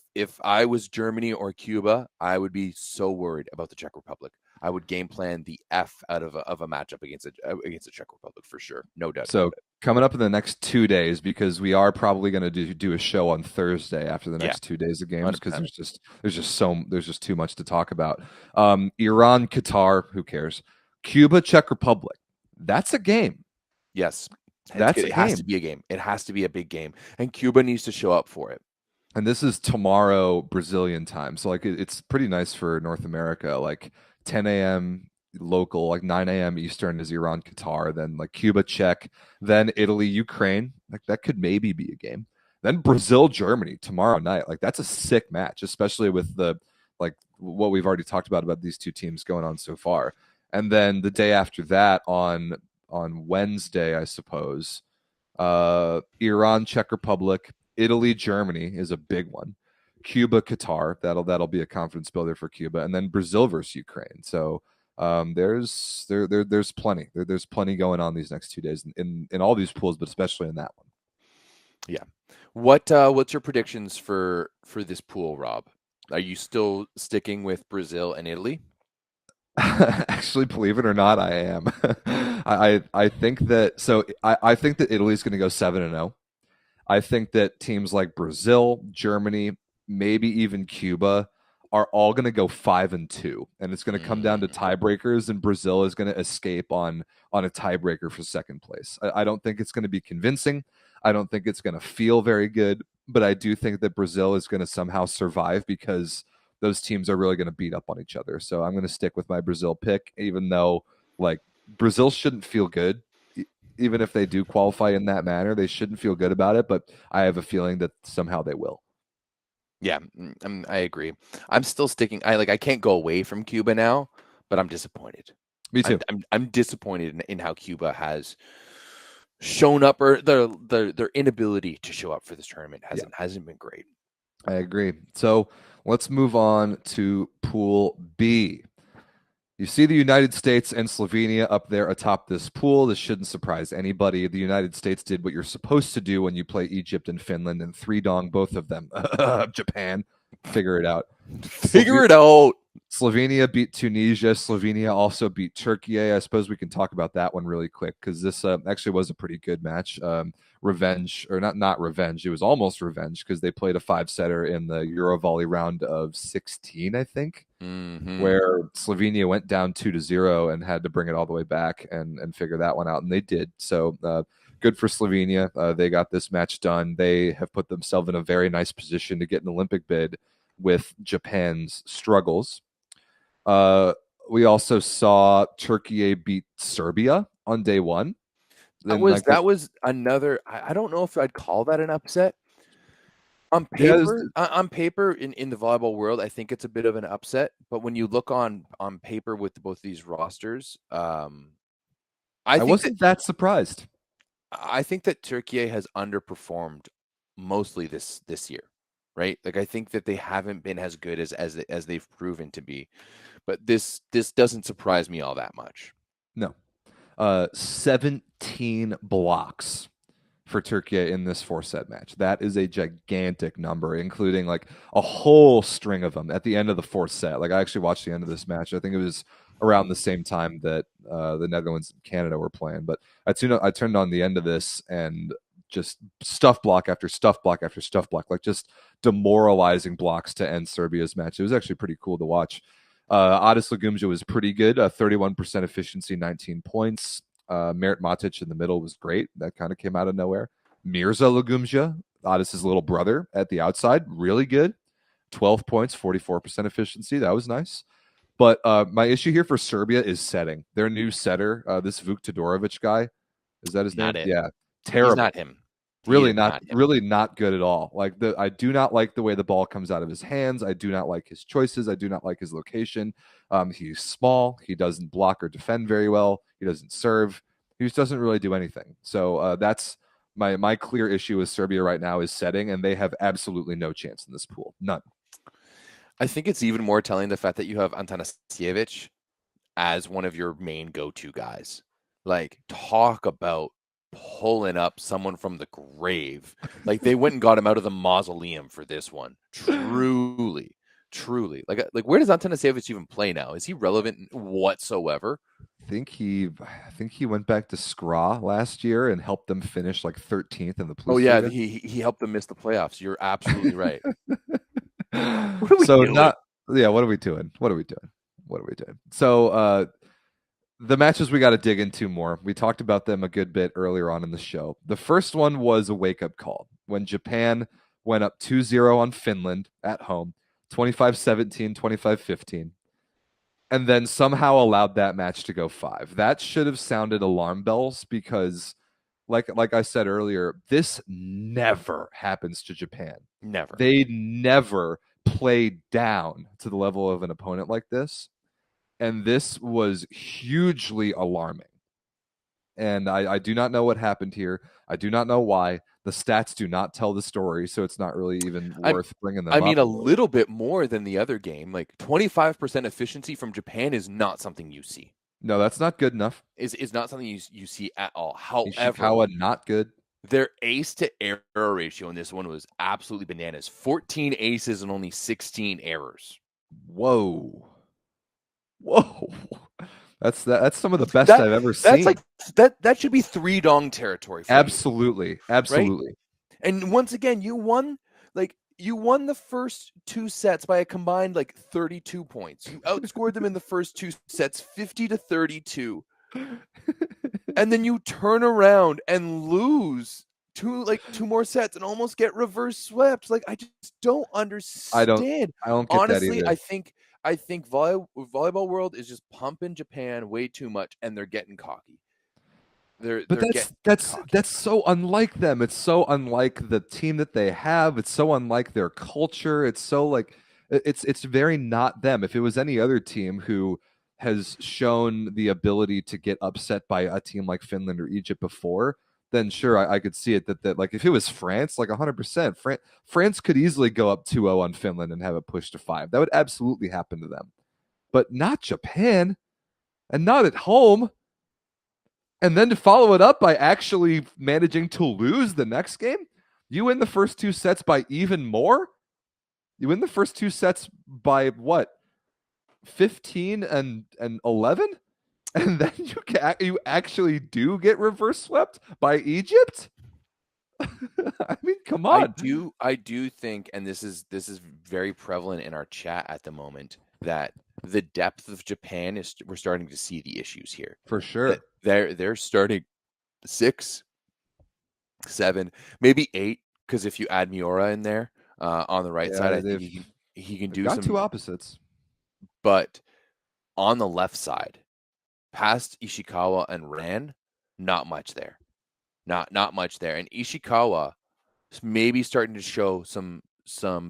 I was Germany or Cuba, I would be so worried about the Czech Republic. I would game plan the F out of a matchup against the Czech Republic for sure, no doubt. So coming up in the next 2 days, because we are probably going to do a show on Thursday after the next 2 days of games, because there's just too much to talk about. Iran, Qatar, who cares? Cuba, Czech Republic. That's a game. Yes, it has to be a game. It has to be a big game, and Cuba needs to show up for it. And this is tomorrow Brazilian time, so like it's pretty nice for North America. Like 10 a.m. local, like 9 a.m. Eastern is Iran, Qatar, then like Cuba, Czech, then Italy, Ukraine. Like that could maybe be a game. Then Brazil, Germany tomorrow night. Like that's a sick match, especially with the like what we've already talked about these 2 teams going on so far. And then the day after that on Wednesday, I suppose, Iran, Czech Republic, Italy, Germany is a big one. Cuba, Qatar, that'll be a confidence builder for Cuba, and then Brazil versus Ukraine. So there's plenty. There's plenty going on these next 2 days in all these pools, but especially in that one. Yeah. What's your predictions for this pool, Rob? Are you still sticking with Brazil and Italy? Actually, believe it or not, I am. I think that I think that Italy's going to go 7-0. I think that teams like Brazil, Germany, maybe even Cuba are all going to go 5-2, and it's going to come down to tiebreakers, and Brazil is going to escape on a tiebreaker for second place. I don't think it's going to be convincing. I don't think it's going to feel very good, but I do think that Brazil is going to somehow survive because those teams are really going to beat up on each other. So I'm going to stick with my Brazil pick, even though like Brazil shouldn't feel good. Even if they do qualify in that manner, they shouldn't feel good about it, but I have a feeling that somehow they will. Yeah, I agree. I'm still sticking. I can't go away from Cuba now, but I'm disappointed. Me too. I'm disappointed in how Cuba has shown up, or their inability to show up for this tournament hasn't been great. I agree. So let's move on to Pool B. You see the United States and Slovenia up there atop this pool. This shouldn't surprise anybody. The United States did what you're supposed to do when you play Egypt and Finland and 3-dong both of them. Japan, figure it out. Figure it out. Slovenia beat Tunisia. Slovenia also beat Turkey. I suppose we can talk about that one really quick because this actually was a pretty good match. Revenge, or not revenge. It was almost revenge because they played a 5-setter in the Eurovolley round of 16, I think, where Slovenia went down 2-0 and had to bring it all the way back and figure that one out, and they did. So good for Slovenia. They got this match done. They have put themselves in a very nice position to get an Olympic bid with Japan's struggles. We also saw Turkey beat Serbia on day one. That was another. I don't know if I'd call that an upset. On paper, in the volleyball world, I think it's a bit of an upset. But when you look on paper with both these rosters, I wasn't that surprised. I think that Turkey has underperformed mostly this year, right? Like I think that they haven't been as good as they've proven to be. But this doesn't surprise me all that much. No. 17 blocks for Turkey in this 4-set match. That is a gigantic number, including like a whole string of them at the end of the 4th set. Like I actually watched the end of this match. I think it was around the same time that the Netherlands and Canada were playing. But I turned on the end of this and just stuff block after stuff block after stuff block, like just demoralizing blocks to end Serbia's match. It was actually pretty cool to watch. Adis Lagumja was pretty good, 31% efficiency, 19 points. Merit Matic in the middle was great. That kind of came out of nowhere. Mirza Lagumja, Adis's little brother at the outside, really good. 12 points, 44% efficiency. That was nice. But my issue here for Serbia is setting. Their new setter, this Vuk Todorovic guy, is that his name? Yeah, terrible. He's not him. Really not good at all. Like I do not like the way the ball comes out of his hands. I do not like his choices. I do not like his location. He's small. He doesn't block or defend very well. He doesn't serve. He just doesn't really do anything. So that's my clear issue with Serbia right now is setting, and they have absolutely no chance in this pool. None. I think it's even more telling the fact that you have Antanasijevic as one of your main go-to guys. Like, talk about pulling up someone from the grave. Like, they went and got him out of the mausoleum for this one. Truly. Like where does Antanasijevic even play now? Is he relevant whatsoever? I think he went back to Skra last year and helped them finish like 13th in the playoffs. Oh yeah, he helped them miss the playoffs. You're absolutely right. What are we doing? So the matches we got to dig into more. We talked about them a good bit earlier on in the show. The first one was a wake-up call when Japan went up 2-0 on Finland at home, 25-17, 25-15, and then somehow allowed that match to go 5. That should have sounded alarm bells because, like I said earlier, this never happens to Japan. Never. They never play down to the level of an opponent like this. And this was hugely alarming. And I do not know what happened here. I do not know why. The stats do not tell the story, so it's not really even worth bringing them up. I mean, a little bit more than the other game. Like 25% efficiency from Japan is not something you see. No, that's not good enough. Is not something you see at all. However, Ishikawa, not good. Their ace to error ratio in this one was absolutely bananas. 14 aces and only 16 errors. Whoa. That's some of the best I've ever seen. That's like that should be 3-dong territory for absolutely. You, right? And once again, you won. Like, You won the first 2 sets by a combined like 32 points. You outscored them in the first 2 sets 50-32. And then you turn around and lose two more sets and almost get reverse swept. Like, I just don't understand. I don't get Honestly, that either. I think volleyball world is just pumping Japan way too much, and they're getting cocky. They're getting cocky. That's so unlike them. It's so unlike the team that they have. It's so unlike their culture. It's so like it's very not them. If it was any other team who has shown the ability to get upset by a team like Finland or Egypt before, then sure, I could see it that like if it was France, like 100%, France could easily go up 2-0 on Finland and have it pushed to 5. That would absolutely happen to them. But not Japan, and not at home. And then to follow it up by actually managing to lose the next game, you win the first 2 sets by even more. You win the first 2 sets by what? 15 and 11, and then you actually do get reverse swept by Egypt. I mean, come on. I do think, and this is very prevalent in our chat at the moment, that the depth of Japan we're starting to see the issues here. For sure. They're starting 6, 7, maybe 8, because if you add Miura in there on the right side, I think he can do some 2 opposites. But on the left side, past Ishikawa and Ran, not much there. Not much there. And Ishikawa is maybe starting to show some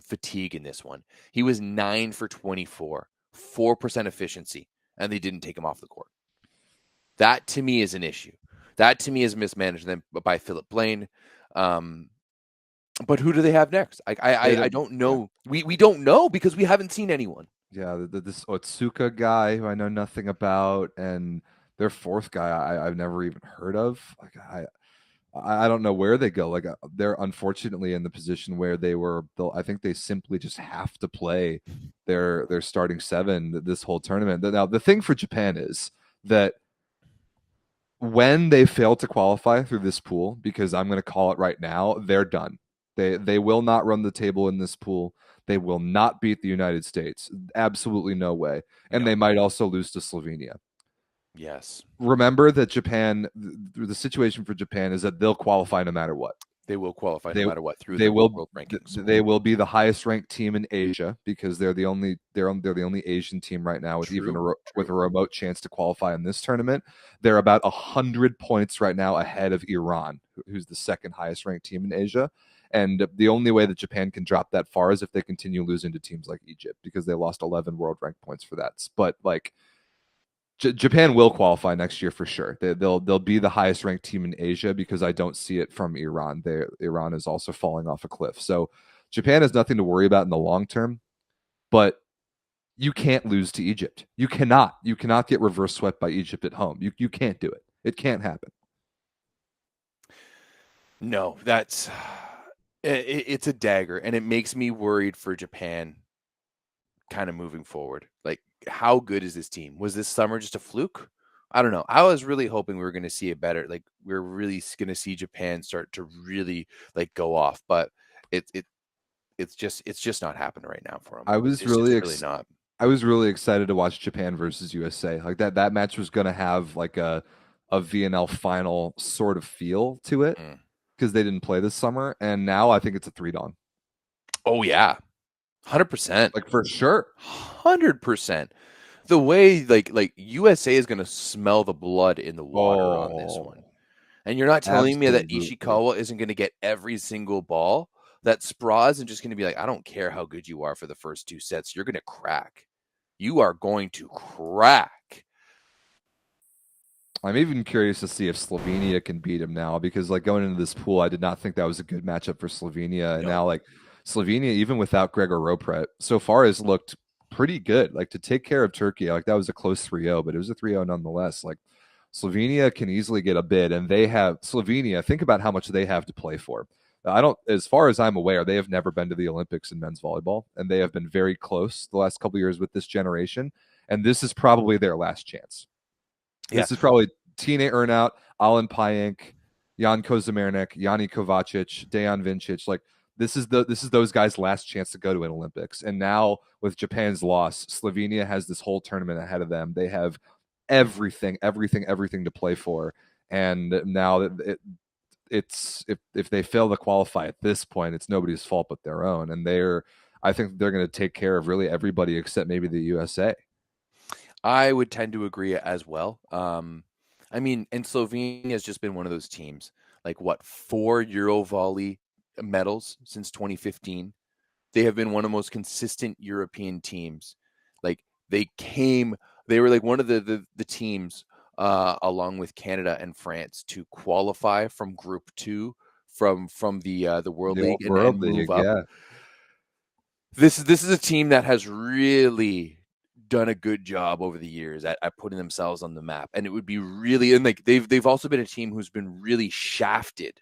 fatigue in this one. He was 9 for 24, 4% efficiency, and they didn't take him off the court. That to me is an issue. That to me is mismanagement by Philip Blaine. But who do they have next? I don't know. Yeah. We don't know because we haven't seen anyone. Yeah, this Otsuka guy who I know nothing about, and their 4th guy I've never even heard of. Like I don't know where they go. Like they're unfortunately in the position where I think they simply just have to play their starting 7 this whole tournament. Now the thing for Japan is that when they fail to qualify through this pool, because I'm going to call it right now, they're done. They will not run the table in this pool. They will not beat the United States. Absolutely no way. And they might also lose to Slovenia. Yes. Remember that Japan, the situation for Japan is that they'll qualify no matter what. They will qualify no matter what through the world rankings. They will be the highest ranked team in Asia because they're the only Asian team right now with with a remote chance to qualify in this tournament. They're about 100 points right now ahead of Iran, who's the 2nd highest ranked team in Asia. And the only way that Japan can drop that far is if they continue losing to teams like Egypt, because they lost 11 world ranked points for that. But like Japan will qualify next year for sure. They'll be the highest ranked team in Asia because I don't see it from Iran. Iran is also falling off a cliff. So Japan has nothing to worry about in the long term, but you can't lose to Egypt. You cannot get reverse swept by Egypt at home. You can't do it. It can't happen. No, it's a dagger, and it makes me worried for Japan kind of moving forward. Like, how good is this team? Was this summer just a fluke? I don't know. I was really hoping we were going to see it better. Like, we're really going to see Japan start to really like go off, but it's just not happening right now for them. I was really excited to watch Japan versus USA. Like that match was going to have like a VNL final sort of feel to it because they didn't play this summer, and now I think it's a 3-dawn. Oh yeah. 100%. Like for sure. 100%. The way like USA is going to smell the blood in the water on this one. And you're not telling me that Ishikawa isn't going to get every single ball? That Spraz is just going to be like, I don't care how good you are for the first 2 sets. You're going to crack. You are going to crack. I'm even curious to see if Slovenia can beat him now, because like going into this pool, I did not think that was a good matchup for Slovenia. And now like Slovenia, even without Gregor Ropret, so far has looked pretty good. Like to take care of Turkey, like that was a close 3-0, but it was a 3-0 nonetheless. Like Slovenia can easily get a bid, and they have Slovenia. Think about how much they have to play for. As far as I'm aware, they have never been to the Olympics in men's volleyball, and they have been very close the last couple of years with this generation. And this is probably their last chance. Yeah. This is probably Tine Ernout, Alen Pajenk, Jan Kozamernik, Yanni Kovacic, Dejan Vincic. Like This is those guys' last chance to go to an Olympics. And now with Japan's loss, Slovenia has this whole tournament ahead of them. They have everything to play for. And now that it's if they fail to qualify at this point, it's nobody's fault but their own. And I think they're going to take care of really everybody except maybe the USA. I would tend to agree as well. I mean, and Slovenia has just been one of those teams, like 4 Euro volley medals since 2015. They have been one of the most consistent European teams. Like they were like one of the teams along with Canada and France to qualify from Group 2 from the World The League World and League, move up. yeah. This is a team that has really done a good job over the years at putting themselves on the map, and it would be really, and like they've also been a team who's been really shafted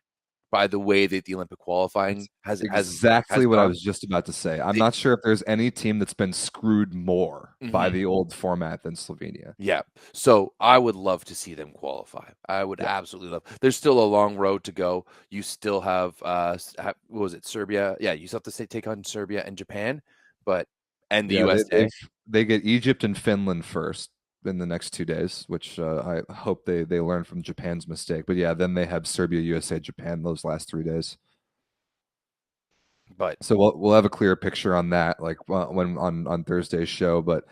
by the way that the Olympic qualifying has exactly what I gone. was just about to say. I'm not sure if there's any team that's been screwed more by the old format than Slovenia. Yeah. So I would love to see them qualify. I would absolutely love. There's still a long road to go. You still have what was it, Serbia? Yeah, you still have to take on Serbia and Japan, and the USA. They get Egypt and Finland first in the next 2 days, which I hope they learn from Japan's mistake. But yeah, then they have Serbia, USA, Japan those last 3 days. But so we'll have a clearer picture on that, like when on Thursday's show. But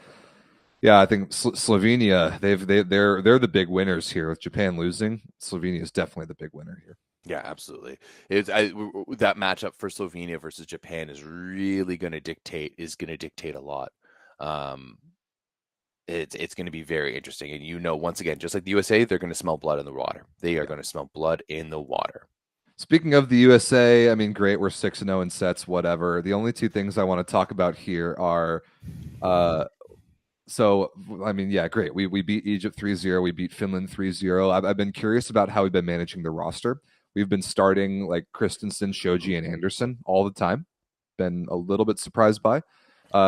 yeah, I think Slovenia they're the big winners here. With Japan losing, Slovenia is definitely the big winner here. Yeah, absolutely. That matchup for Slovenia versus Japan is really going to dictate a lot. It's going to be very interesting. And once again, just like the USA, they're going to smell blood in the water. They are going to smell blood in the water. Speaking of the USA, I mean, great. We're 6-0 in sets, whatever. The only two things I want to talk about here are, so, I mean, yeah, great. We beat Egypt 3-0. We beat Finland 3-0. I've been curious about how we've been managing the roster. We've been starting like Christensen, Shoji, and Anderson all the time. Been a little bit surprised by.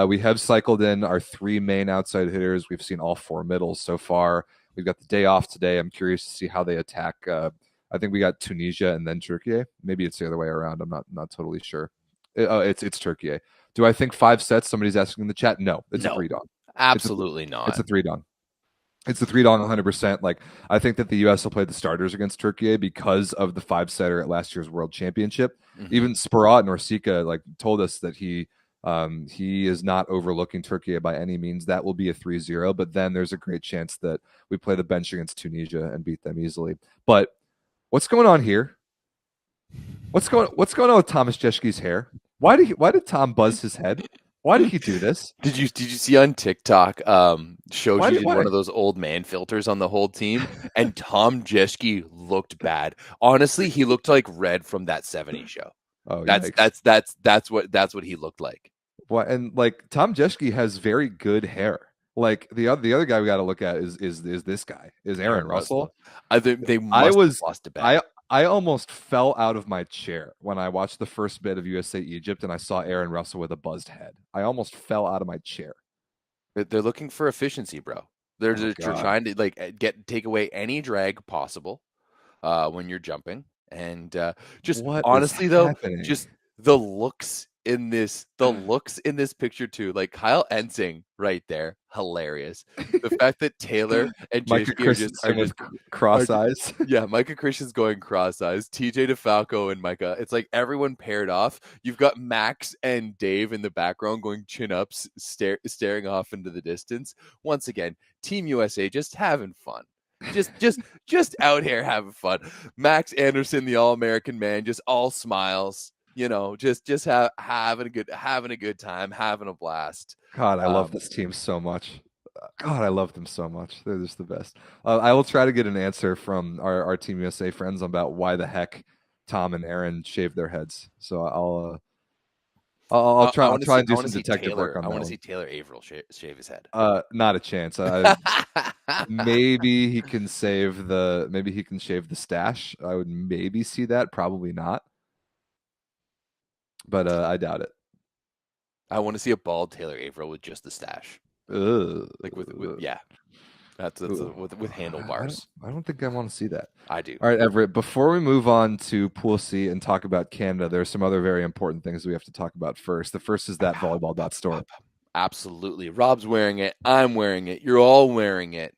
We have cycled in our 3 main outside hitters. We've seen all 4 middles so far. We've got the day off today. I'm curious to see how they attack. I think we got Tunisia and then Turkey. Maybe it's the other way around. I'm not totally sure. It's Turkey. Do I think 5 sets? Somebody's asking in the chat. No, it's a 3-dong. Absolutely not. It's a 3-dong. It's a 3-dong 100%. Like, I think that the U.S. will play the starters against Turkey because of the 5-setter at last year's World Championship. Mm-hmm. Even Sparat and Orsika told us that he is not overlooking Turkey by any means. That will be a 3-0, but then there's a great chance that we play the bench against Tunisia and beat them easily. But what's going on here? What's going on with Thomas Jeschke's hair? Why did Tom buzz his head? Why did he do this? Did you see on TikTok? Shoji did one of those old man filters on the whole team, and Tom Jeschke looked bad. Honestly, he looked like Red from that '70s show. Oh, that's what he looked like. Well, and like Tom Jeschke has very good hair. Like the other guy we got to look at is this guy, is Aaron Russell. I think they must have lost a bet. I almost fell out of my chair when I watched the first bit of USA Egypt and I saw Aaron Russell with a buzzed head. I almost fell out of my chair. They're looking for efficiency, bro. They're trying to take away any drag possible when you're jumping, and just what honestly though, just the looks in this picture too, like Kyle Ensing right there, hilarious. The fact that Taylor and Micah Christians are just cross eyes. Yeah, Micah Christian's going cross eyes. TJ DeFalco and Micah. It's like everyone paired off. You've got Max and Dave in the background going chin ups, staring off into the distance. Once again, Team USA just having fun. Just out here having fun. Max Anderson, the All-American man, just all smiles. Just having a good time, having a blast. God, I love this team so much. God, I love them so much. They're just the best. I will try to get an answer from our Team USA friends about why the heck Tom and Aaron shaved their heads. So I'll try and do some detective work on that. I want to see Taylor Averill shave his head. Not a chance. Maybe he can shave the stash. I would maybe see that. Probably not. But I doubt it. I want to see a bald Taylor Averill with just the stash. Ugh. Like with yeah. That's with handlebars. I don't think I want to see that. I do. All right, Everett, before we move on to Pool C and talk about Canada, there's some other very important things we have to talk about first. The first is that volleyball.store. Absolutely. Rob's wearing it. I'm wearing it. You're all wearing it.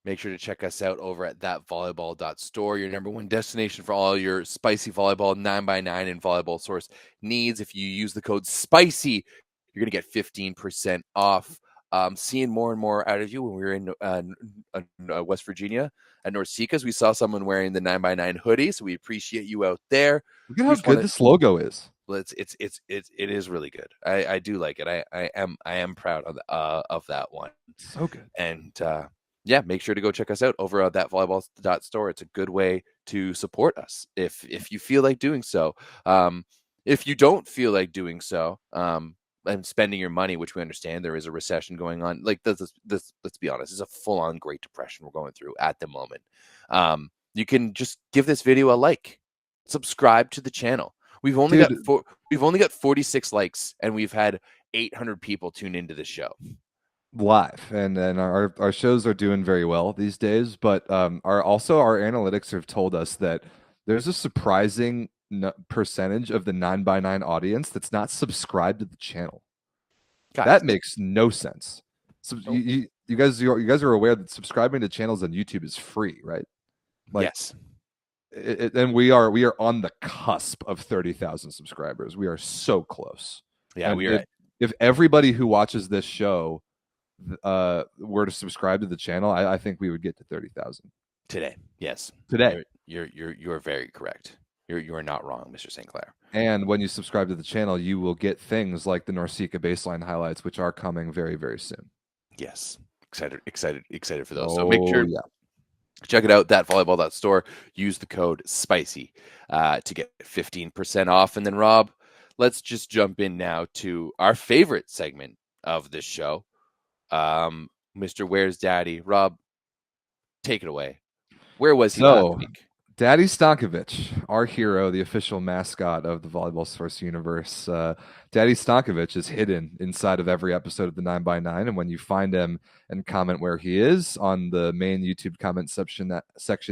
Make sure to check us out over at thatvolleyball.store, your number one destination for all your spicy volleyball, 9x9 and volleyball source needs. If you use the code SPICY, you're going to get 15% off. Seeing more and more out of you. When we were in West Virginia at NorSecas, we saw someone wearing the 9x9 hoodie, so we appreciate you out there. Look at how good this logo is. Well, it is really good. I do like it. I am proud of that one. So good. And yeah, make sure to go check us out over at thatvolleyball.store. It's a good way to support us if you feel like doing so. If you don't feel like doing so, and spending your money, which we understand there is a recession going on. Like this let's be honest, it's a full-on Great Depression we're going through at the moment. You can just give this video a like, subscribe to the channel. We've only got 46 likes, and we've had 800 people tune into the show live, and our shows are doing very well these days. But our analytics have told us that there's a surprising percentage of the 9x9 audience that's not subscribed to the channel. Guys, that makes no sense. So you guys are aware that subscribing to channels on YouTube is free, right? Yes. And we are on the cusp of 30,000 subscribers. We are so close. Yeah, and if everybody who watches this show were to subscribe to the channel, I think we would get to 30,000 today. Yes, today. You're very correct. You are not wrong, Mr. St. Clair. And when you subscribe to the channel, you will get things like the NorSeca baseline highlights, which are coming very, very soon. Yes, excited for those. So make sure, yeah, check it out. Thatvolleyball.store. Use the code SPICY to get 15% off. And then, Rob, let's just jump in now to our favorite segment of this show, Mr. Where's Daddy? Rob, take it away. Where was he last week? Daddy Stankovic, our hero, the official mascot of the Volleyball Source universe. Daddy Stankovic is hidden inside of every episode of the 9x9, and when you find him and comment where he is on the main YouTube comment section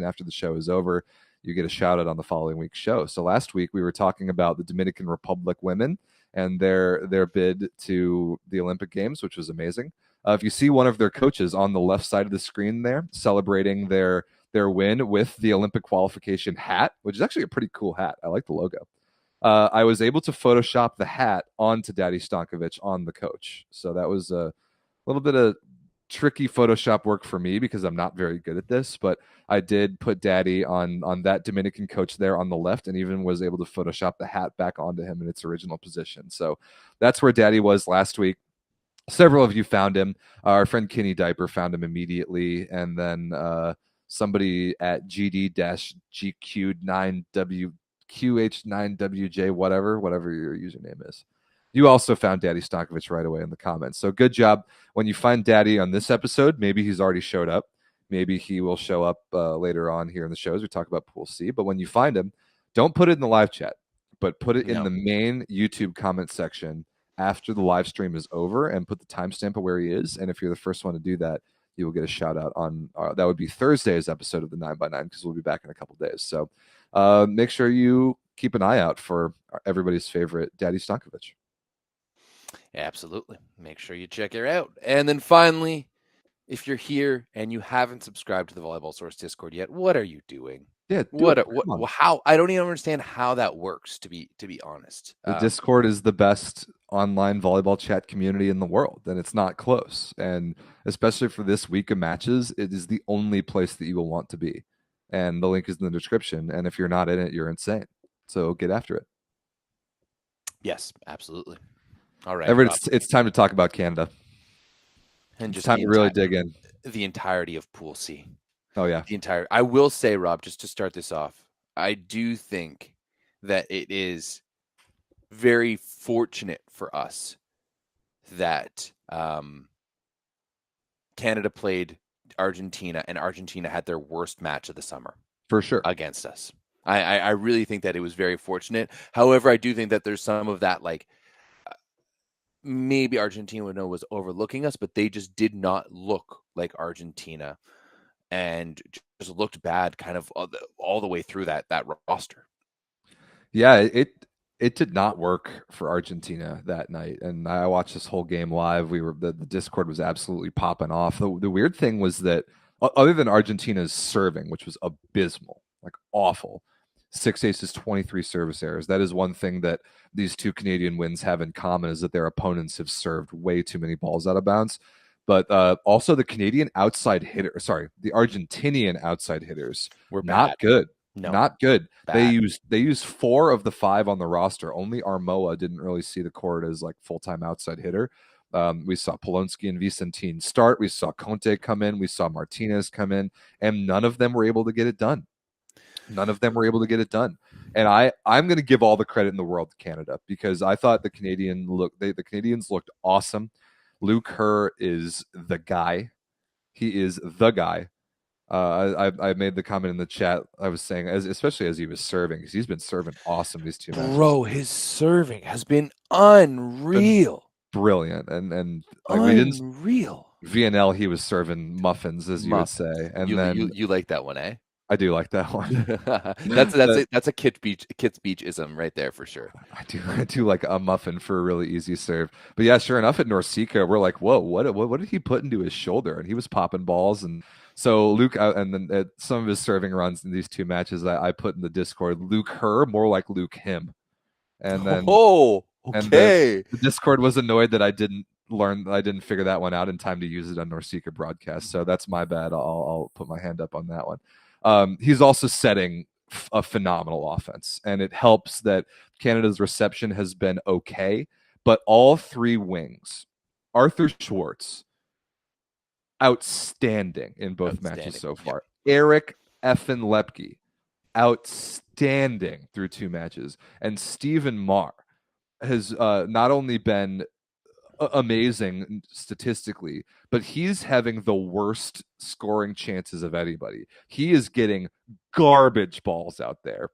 after the show is over, you get a shout out on the following week's show. So last week we were talking about the Dominican Republic women and their bid to the Olympic Games, which was amazing. If you see one of their coaches on the left side of the screen there celebrating their win with the Olympic qualification hat, which is actually a pretty cool hat. I like the logo. I was able to Photoshop the hat onto Daddy Stankovic on the coach. So that was a little bit of tricky Photoshop work for me because I'm not very good at this, but I did put Daddy on that Dominican coach there on the left, and even was able to Photoshop the hat back onto him in its original position. So that's where Daddy was last week. Several of you found him. Our friend Kenny Diaper found him immediately, and then somebody at GD-GQ9WQH9WJ, whatever your username is. You also found Daddy Stankovic right away in the comments. So good job. When you find Daddy on this episode, maybe he's already showed up. Maybe he will show up later on here in the shows. We talk about Pool C. But when you find him, don't put it in the live chat, but put it in the main YouTube comment section after the live stream is over, and put the timestamp of where he is. And if you're the first one to do that, you will get a shout out on that would be Thursday's episode of the 9x9, because we'll be back in a couple days. So make sure you keep an eye out for everybody's favorite Daddy Stankovic. Absolutely. Make sure you check her out. And then finally, if you're here and you haven't subscribed to the Volleyball Source Discord yet, what are you doing? Yeah, how? I don't even understand how that works, to be honest. The Discord is the best online volleyball chat community in the world, and it's not close. And especially for this week of matches, it is the only place that you will want to be. And the link is in the description. And if you're not in it, you're insane. So get after it. Yes, absolutely. All right, Everett, it's time to talk about Canada. And just time to really dig in. The entirety of Pool C. Oh, yeah. I will say, Rob, just to start this off, I do think that it is very fortunate for us that Canada played Argentina, and Argentina had their worst match of the summer. For sure. Against us. I really think that it was very fortunate. However, I do think that there's some of that, like, maybe Argentina was overlooking us, but they just did not look like Argentina and just looked bad kind of all the way through that roster. Yeah, it did not work for Argentina that night, and I watched this whole game live. The Discord was absolutely popping off. The weird thing was that other than Argentina's serving, which was abysmal, like awful, 6 aces, 23 service errors. That is one thing that these two Canadian wins have in common, is that their opponents have served way too many balls out of bounds. But also the Canadian outside hitter, sorry, the Argentinian outside hitters were not good. No, not good. bad. They used 4 of the 5 on the roster. Only Armoa didn't really see the court as like full-time outside hitter. We saw Polonsky and Vicentin start. We saw Conte come in. We saw Martinez come in, and none of them were able to get it done. None of them were able to get it done. And I'm going to give all the credit in the world to Canada, because I thought the Canadians looked awesome. Luke Herr is the guy. He is the guy. I made the comment in the chat. I was saying, especially as he was serving, because he's been serving awesome these 2 matches. Bro, his serving has been unreal. Brilliant. And like, unreal. VNL, he was serving muffins, as you would say. And you like that one, eh? I do like that one. that's a Kits Beach ism right there for sure. I do like a muffin for a really easy serve. But yeah, sure enough, at Norseca, we're like, whoa, what did he put into his shoulder? And he was popping balls. And so Luke, and then at some of his serving runs in these 2 matches, I put in the Discord, Luke Herr, more like Luke him. And then okay. The Discord was annoyed that I didn't figure that one out in time to use it on Norseca broadcast. So that's my bad. I'll put my hand up on that one. He's also setting a phenomenal offense, and it helps that Canada's reception has been okay, but all 3 wings, Arthur Schwartz, outstanding in both matches so far. Yep. Eric effin Lepke, outstanding through 2 matches. And Stephen Marr has not only been amazing statistically, but he's having the worst scoring chances of anybody. He is getting garbage balls out there,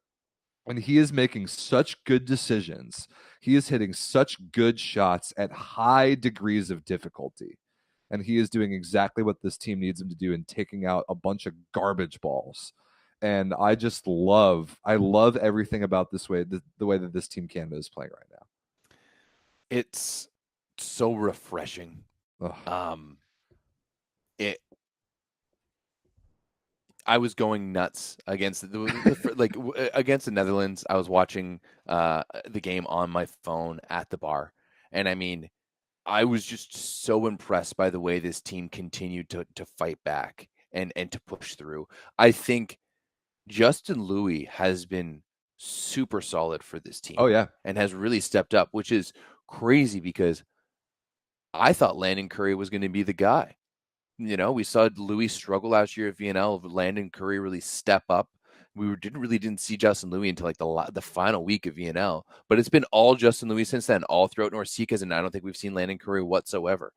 and he is making such good decisions. He is hitting such good shots at high degrees of difficulty, and he is doing exactly what this team needs him to do in taking out a bunch of garbage balls. And I love everything about the way that this Team Canada is playing right now. It's so refreshing. I was going nuts against against the Netherlands. I was watching the game on my phone at the bar, and I mean, I was just so impressed by the way this team continued to fight back and to push through. I think Justin Louis has been super solid for this team. Oh yeah, and has really stepped up, which is crazy because I thought Landon Curry was going to be the guy. You know, we saw Louis struggle last year at VNL. Landon Curry really step up. We didn't see Justin Louis until like the final week of VNL, but it's been all Justin Louis since then, all throughout Norseca's, and I don't think we've seen Landon Curry whatsoever.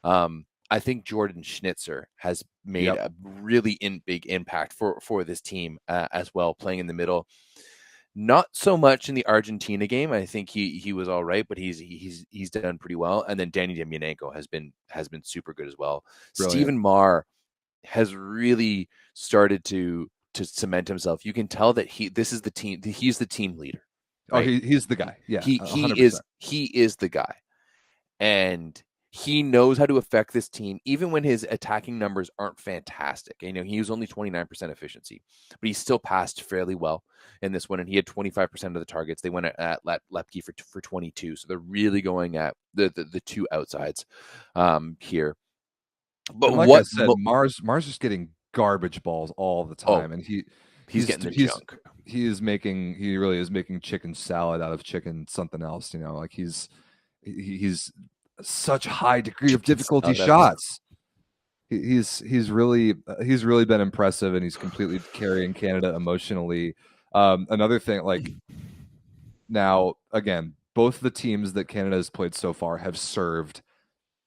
I think Jordan Schnitzer has made a really big impact for this team as well, playing in the middle. Not so much in the Argentina game. I think he was all right, but he's done pretty well. And then Danny Demyanenko has been super good as well. Brilliant. Stephen Marr has really started to cement himself. You can tell that he's the team leader. Right? Oh, he's the guy. Yeah, he is the guy, and he knows how to affect this team, even when his attacking numbers aren't fantastic. You know, he was only 29% efficiency, but he still passed fairly well in this one, and he had 25% of the targets. They went at Lepke for 22, so they're really going at the 2 outsides here. But like I said, Mars just getting garbage balls all the time, and he's getting the junk. He really is making chicken salad out of chicken something else. You know, like he's such high degree of difficulty shots. He's really been impressive, and he's completely carrying Canada emotionally. Another thing, like, now again, both the teams that Canada has played so far have served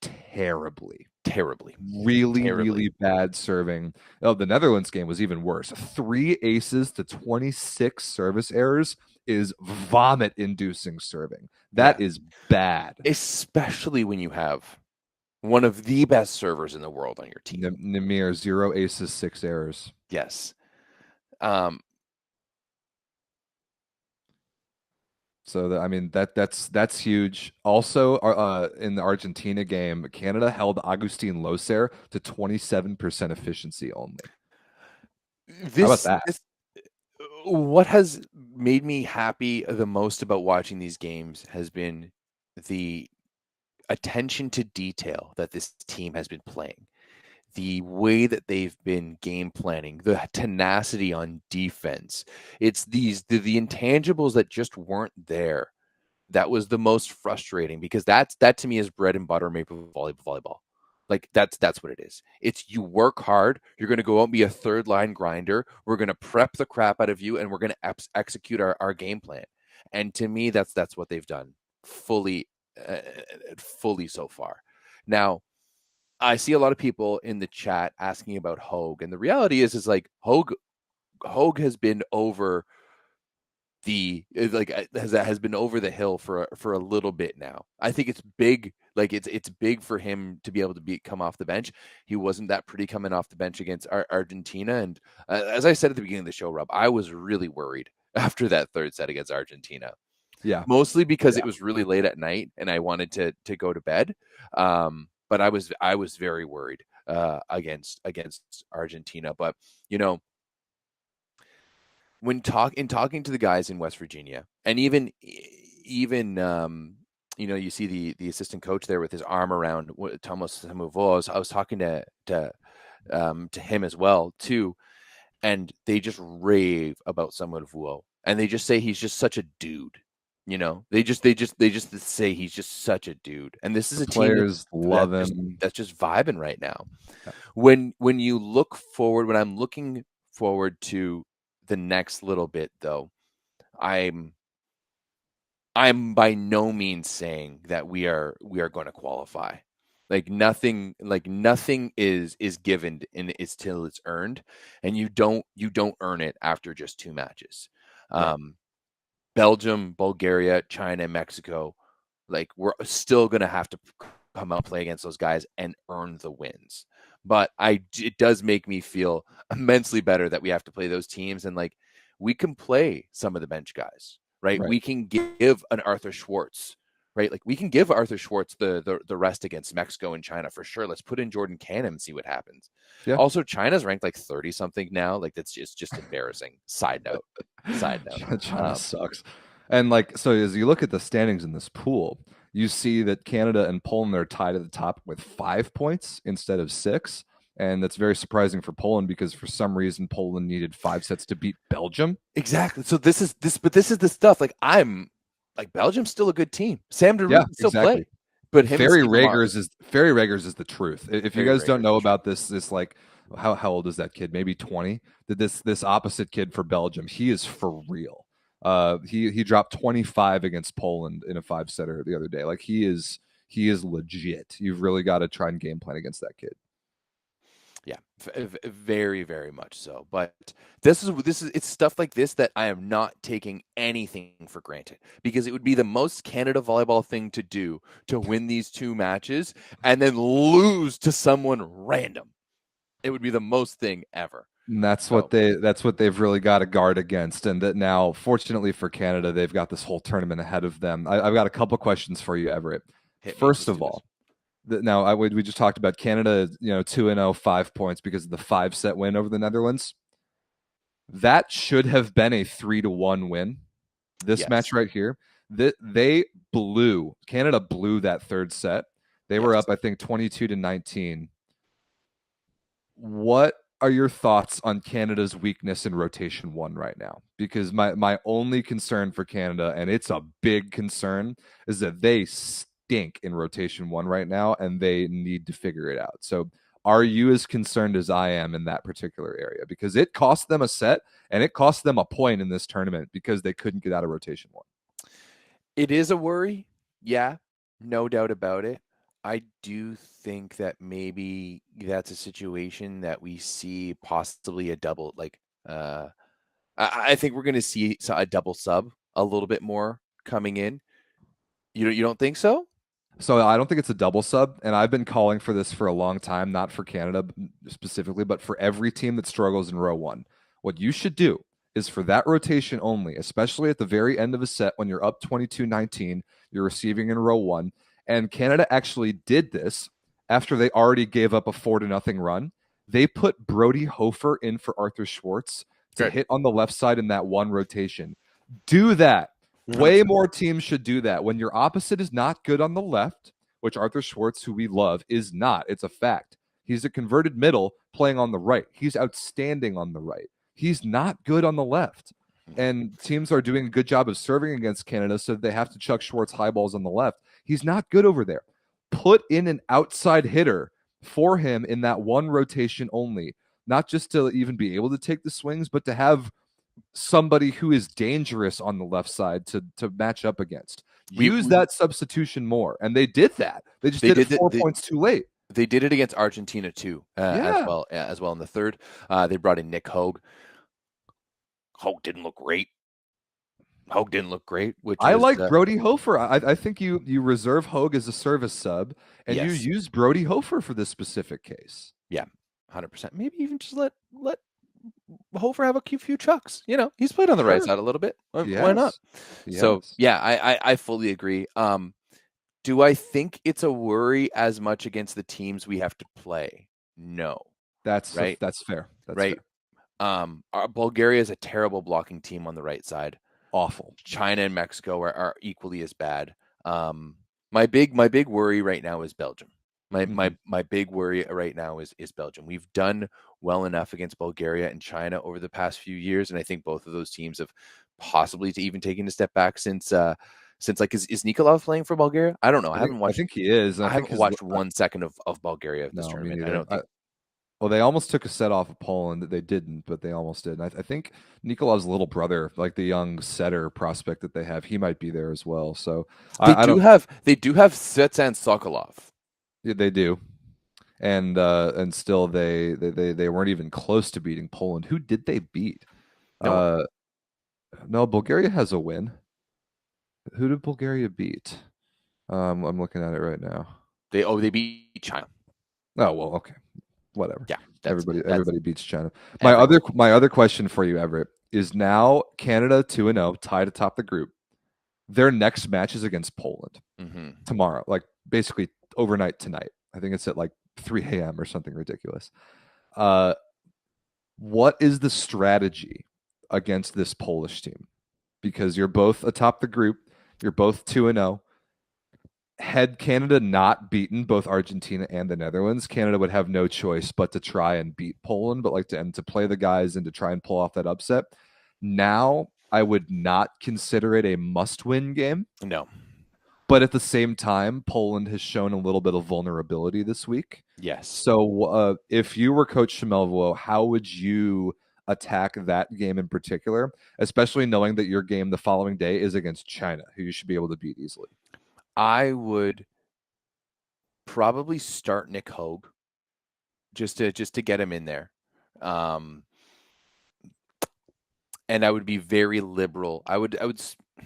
terribly. terribly. Really, really bad serving. Oh, the Netherlands game was even worse. 3 aces to 26 service errors is vomit-inducing serving. That is bad. Especially when you have one of the best servers in the world on your team. Namir, 0 aces, 6 errors. Yes. So I mean that's huge. Also, in the Argentina game, Canada held Agustin Loser to 27% efficiency only. How about that? What has made me happy the most about watching these games has been the attention to detail that this team has been playing. The way that they've been game planning, the tenacity on defense. It's the intangibles that just weren't there. That was the most frustrating, because that to me is bread and butter Maple volleyball. Like that's what it is. It's you work hard. You're going to go out and be a third line grinder. We're going to prep the crap out of you, and we're going to execute our game plan. And to me, that's what they've done fully so far. Now, I see a lot of people in the chat asking about Hogue, and the reality is like Hogue has been over has been over the hill for a little bit now. I think it's big. Like it's big for him to be able to come off the bench. He wasn't that pretty coming off the bench against Argentina, and as I said at the beginning of the show, Rob, I was really worried after that third set against Argentina. Yeah, mostly because it was really late at night and I wanted to go to bed. But I was very worried against Argentina. But when talking to the guys in West Virginia, and even you see the assistant coach there with his arm around Thomas Samuvo. I was talking to him as well too, and they just rave about Samuvo, and they just say he's just such a dude. They just say he's just such a dude, and this is a players team love him. That's just vibing right now. Yeah. When I'm looking forward to the next little bit, though, I'm by no means saying that we are going to qualify. Nothing is given and it's till it's earned, and you don't earn it after just 2 matches. Right. Belgium, Bulgaria, China, Mexico, we're still going to have to come out and play against those guys and earn the wins. But it does make me feel immensely better that we have to play those teams, and we can play some of the bench guys, right? We can give an Arthur Schwartz, right? We can give Arthur Schwartz the rest against Mexico and China for sure. Let's put in Jordan Canham and see what happens. Yeah. Also, China's ranked 30 something now. That's just embarrassing. Side note. China sucks. And so as you look at the standings in this pool, you see that Canada and Poland are tied at the top with 5 points instead of 6. And that's very surprising for Poland, because for some reason Poland needed 5 sets to beat Belgium. Exactly. So this is the stuff. Belgium's still a good team. Sam DeRue can still play. But Ferry Ragers is the truth. If you guys don't know about this how old is that kid? Maybe 20. This opposite kid for Belgium, he is for real. He dropped 25 against Poland in a 5-setter the other day. He is legit. You've really got to try and game plan against that kid. Yeah, very, very much so. But this is it's stuff like this that I am not taking anything for granted, because it would be the most Canada volleyball thing to do to win these 2 matches and then lose to someone random. It would be the most thing ever. And that's what they've really got to guard against. And that now, fortunately for Canada, they've got this whole tournament ahead of them. I've got a couple questions for you, Everett. First of all, now we just talked about Canada, 2-0, 5 points because of the 5-set win over the Netherlands. That should have been a 3-1 win. This match right here, Canada blew that third set. They were up, I think, 22-19. What are your thoughts on Canada's weakness in rotation 1 right now? Because my only concern for Canada, and it's a big concern, is that they stink in rotation 1 right now, and they need to figure it out. So are you as concerned as I am in that particular area? Because it cost them a set, and it cost them a point in this tournament because they couldn't get out of rotation 1. It is a worry. Yeah, no doubt about it. I do think that maybe that's a situation that we see possibly a double, like, I think we're going to see a double sub a little bit more coming in. You don't think so? So I don't think it's a double sub, and I've been calling for this for a long time, not for Canada specifically, but for every team that struggles in row one. What you should do is for that rotation only, especially at the very end of a set when you're up 22-19, you're receiving in row one, and Canada actually did this after they already gave up a 4-0 run. They put Brody Hofer in for Arthur Schwartz to Good. hit on the left side in that one rotation. Do that. Way more teams should do that. When your opposite is not good on the left, which Arthur Schwartz, who we love, is not. It's a fact. He's a converted middle playing on the right. He's outstanding on the right. He's not good on the left. And teams are doing a good job of serving against Canada, so they have to chuck Schwartz high balls on the left. He's not good over there. Put in an outside hitter for him in that one rotation only, not just to even be able to take the swings, but to have somebody who is dangerous on the left side to match up against. Use that substitution more, and they did that. They just did it 4 points too late. They did it against Argentina too, Yeah. as well in the third. They brought in Nick Hogue. Hogue didn't look great. Which I is, like Brody Hofer. I think you reserve Hogue as a service sub, and you Yes. use Brody Hofer for this specific case. Yeah, 100%. Maybe even just let Hofer have a few chucks. You know, he's played on the right Sure. side a little bit. Why Yes. not? So Yes. yeah, I fully agree. Do I think it's a worry as much against the teams we have to play? No. That's Right. That's fair. That's Right. fair. Bulgaria is a terrible blocking team on the right side. Awful. China and Mexico are equally as bad. My big worry right now is Belgium. My big worry right now is Belgium. We've done well enough against Bulgaria and China over the past few years, and I think both of those teams have possibly even taken a step back since like is Nikolov playing for Bulgaria? I don't know. I haven't watched. I think he is. I haven't watched 1 second of Bulgaria this No, me tournament. I neither. don't think. Well, they almost took a set off of Poland. They didn't, but they almost did. And I think Nikolav's little brother, like the young setter prospect that they have, he might be there as well. So They do have Setsan Sokolov. Yeah, they do, and still they weren't even close to beating Poland. Who did they beat? No. No, Bulgaria has a win. Who did Bulgaria beat? I'm looking at it right now. They beat China. Oh well, okay, whatever. Yeah, everybody beats China. My other question for you, Everett, is now Canada 2-0, tied atop the group. Their next match is against Poland tomorrow, like basically overnight tonight. I think it's at like 3 a.m. or something ridiculous. What is the strategy against this Polish team? Because you're both atop the group, you're both 2-0. Had Canada not beaten both Argentina and the Netherlands, Canada would have no choice but to try and beat Poland, but to play the guys and to try and pull off that upset. Now, I would not consider it a must-win game. No. But at the same time, Poland has shown a little bit of vulnerability this week. Yes. So if you were Coach Shemelvo, how would you attack that game in particular, especially knowing that your game the following day is against China, who you should be able to beat easily? I would probably start Nick Hogue just to get him in there. And I would be very liberal. I would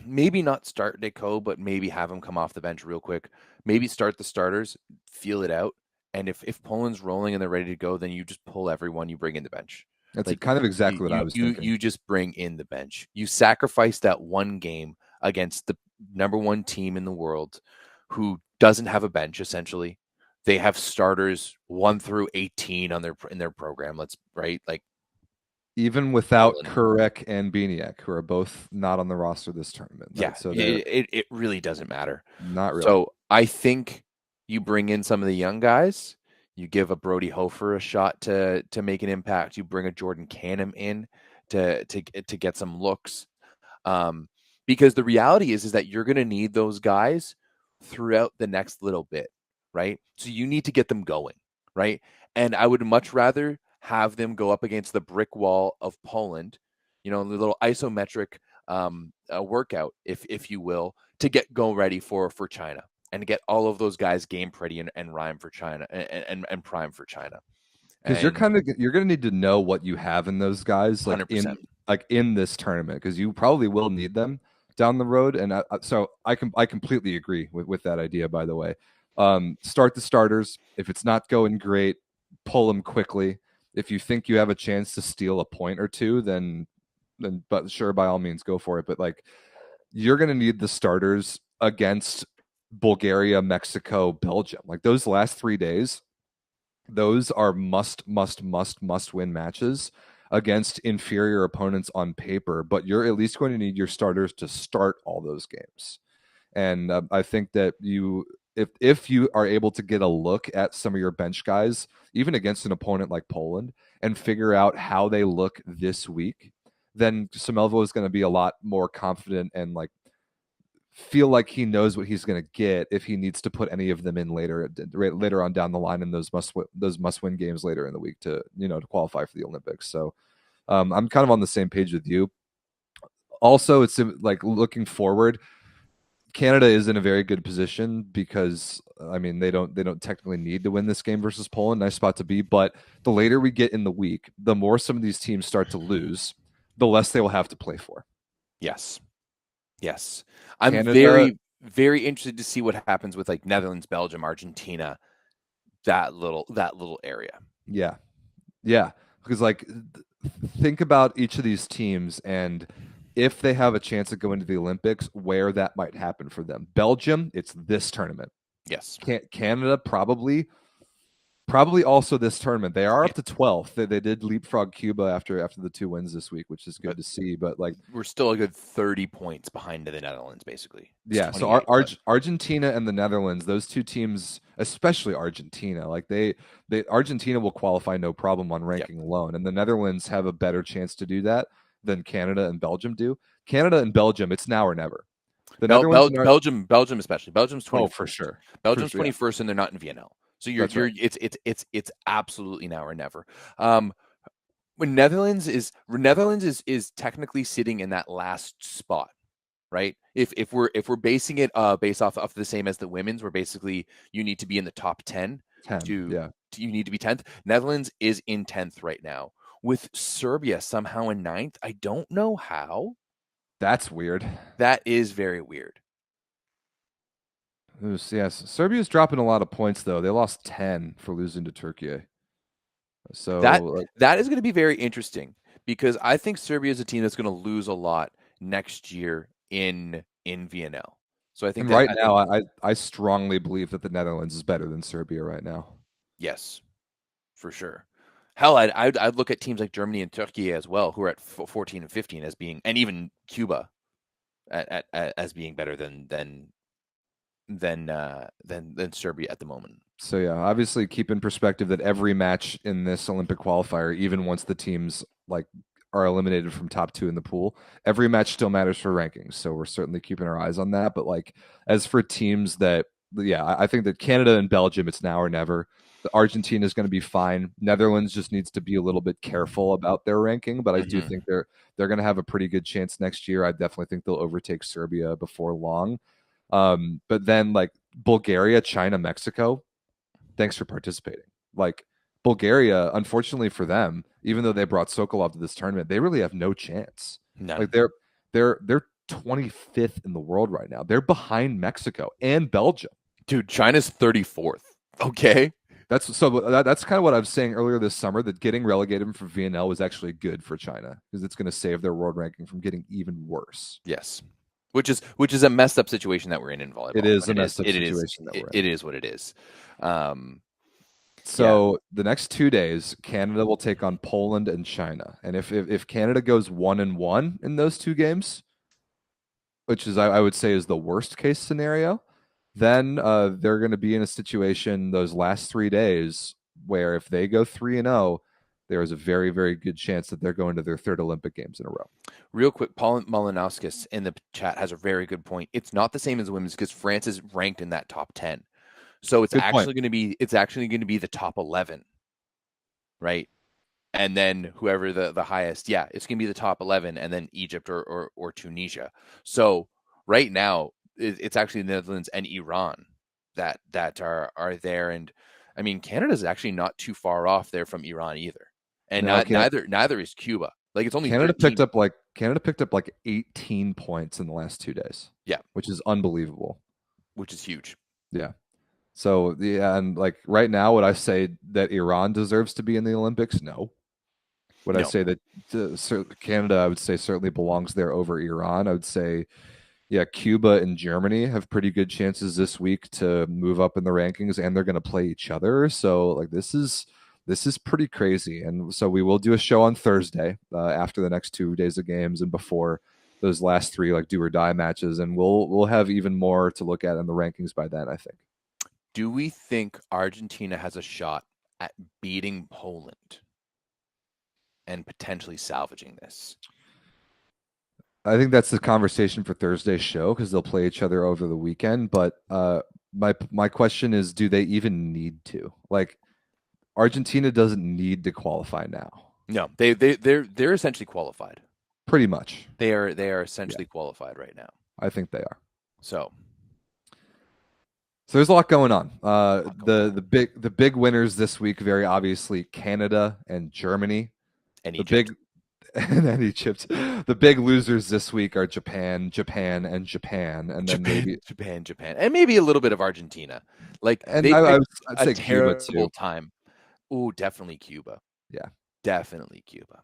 maybe not start Nick Hogue, but maybe have him come off the bench real quick. Maybe start the starters, feel it out. And if Poland's rolling and they're ready to go, then you just pull everyone, you bring in the bench. That's kind of exactly what I was thinking. You just bring in the bench. You sacrifice that one game against the number one team in the world who doesn't have a bench, essentially. They have starters 1 through 18 in their program. Even without Kurek and Biniak, who are both not on the roster this tournament. Right? Yeah, so it really doesn't matter. Not really. So I think you bring in some of the young guys. You give a Brody Hofer a shot to make an impact. You bring a Jordan Canham in to get some looks. Because the reality is that you're going to need those guys throughout the next little bit, right? So you need to get them going, right? And I would much rather have them go up against the brick wall of Poland, the little isometric workout, if you will, to go ready for China. and get all of those guys game ready and rhyme for China and prime for China. Because you're going to need to know what you have in those guys, like 100%. in this tournament, because you probably will need them down the road. And so I completely agree with that idea. By the way, start the starters. If it's not going great, pull them quickly. If you think you have a chance to steal a point or two, then but sure, by all means, go for it. But like, you're going to need the starters against Bulgaria, Mexico, Belgium. Like those last 3 days, those are must win matches against inferior opponents on paper, but you're at least going to need your starters to start all those games. And I think that if you are able to get a look at some of your bench guys, even against an opponent like Poland, and figure out how they look this week, then Samelvo is going to be a lot more confident and like feel like he knows what he's going to get if he needs to put any of them in later on down the line in those must win games later in the week to qualify for the Olympics. So I'm kind of on the same page with you. Also, it's like looking forward, Canada is in a very good position because I mean they don't technically need to win this game versus Poland. Nice spot to be, but the later we get in the week, the more some of these teams start to lose, the less they will have to play for. Yes. I'm Canada, very interested to see what happens with like Netherlands, Belgium, Argentina, that little area. Yeah. Because like think about each of these teams and if they have a chance to go into the Olympics, where that might happen for them. Belgium, it's this tournament. Yes. Canada, probably also this tournament. They are up to 12th. They did leapfrog Cuba after the 2 wins this week, which is good to see. But like we're still a good 30 points behind the Netherlands, basically. Yeah. So Argentina and the Netherlands, those two teams, especially Argentina, like Argentina will qualify no problem on ranking alone, and the Netherlands have a better chance to do that than Canada and Belgium do. Canada and Belgium, it's now or never. Belgium especially. Belgium's 21st. Oh, for sure. Belgium's 21st, and they're not in VNL. So it's absolutely now or never. When Netherlands is technically sitting in that last spot, right? If we're basing it based off of the same as the women's, where basically you need to be in the top 10 you need to be 10th. Netherlands is in 10th right now, with Serbia somehow in 9th. I don't know how. That's weird. That is very weird. Yes, Serbia's dropping a lot of points though. They lost 10 for losing to Turkey. So that is going to be very interesting because I think Serbia is a team that's going to lose a lot next year in VNL. So I think I strongly believe that the Netherlands is better than Serbia right now. Yes, for sure. Hell, I'd look at teams like Germany and Turkey as well, who are at 14 and 15 as being, and even Cuba as being better than Serbia at the moment. So yeah, obviously keep in perspective that every match in this Olympic qualifier, even once the teams like are eliminated from top 2 in the pool, every match still matters for rankings. So we're certainly keeping our eyes on that. But like as for teams that, I think that Canada and Belgium, it's now or never. Argentina is going to be fine. Netherlands just needs to be a little bit careful about their ranking, but I do think they're going to have a pretty good chance next year. I definitely think they'll overtake Serbia before long. But then like Bulgaria, China, Mexico, thanks for participating. Like Bulgaria, unfortunately for them, even though they brought Sokolov to this tournament, they really have no chance. None. Like they're 25th in the world right now. They're behind Mexico and Belgium. Dude, China's 34th. Okay. That's kind of what I was saying earlier this summer, that getting relegated from VNL was actually good for China because it's going to save their world ranking from getting even worse. Yes. Which is a messed up situation that we're in volleyball. It is a messed up situation that we're in. It is what it is. So the next 2 days, Canada will take on Poland and China. And if Canada goes 1-1 in those 2 games, which is I would say is the worst case scenario, then they're going to be in a situation those last 3 days where if they go 3-0, there is a very, very good chance that they're going to their 3rd Olympic Games in a row. Real quick, Paul Malinowskis in the chat has a very good point. It's not the same as women's because France is ranked in that top 10. So it's actually going to be the top 11, right? And then whoever the highest, it's going to be the top 11, and then Egypt or Tunisia. So right now it's actually the Netherlands and Iran that are there. And I mean, Canada's actually not too far off there from Iran either, and No, neither is Cuba. Like it's only Canada 13. picked up like 18 points in the last 2 days. Yeah. Which is unbelievable. Which is huge. Yeah. So and like right now, would I say that Iran deserves to be in the Olympics? No. Would I No. say that Canada, I would say, certainly belongs there over Iran? I would say, yeah, Cuba and Germany have pretty good chances this week to move up in the rankings, and they're going to play each other. So like this is pretty crazy. And so we will do a show on Thursday after the next 2 days of games and before those last 3 like do or die matches, and we'll have even more to look at in the rankings by then, I think. Do we think Argentina has a shot at beating Poland and potentially salvaging this? I think that's the conversation for Thursday's show because they'll play each other over the weekend. But my question is, do they even need to? Like, Argentina doesn't need to qualify now. No, they're essentially qualified. Pretty much. They are essentially qualified right now. I think they are. So there's a lot going on. The big winners this week, very obviously, Canada and Germany. And Egypt. And Egypt. The big losers this week are Japan, and Japan, and then maybe Japan, and maybe a little bit of Argentina. Like, and I'd say a Cuba terrible too. time. Oh, definitely Cuba. Yeah, definitely Cuba.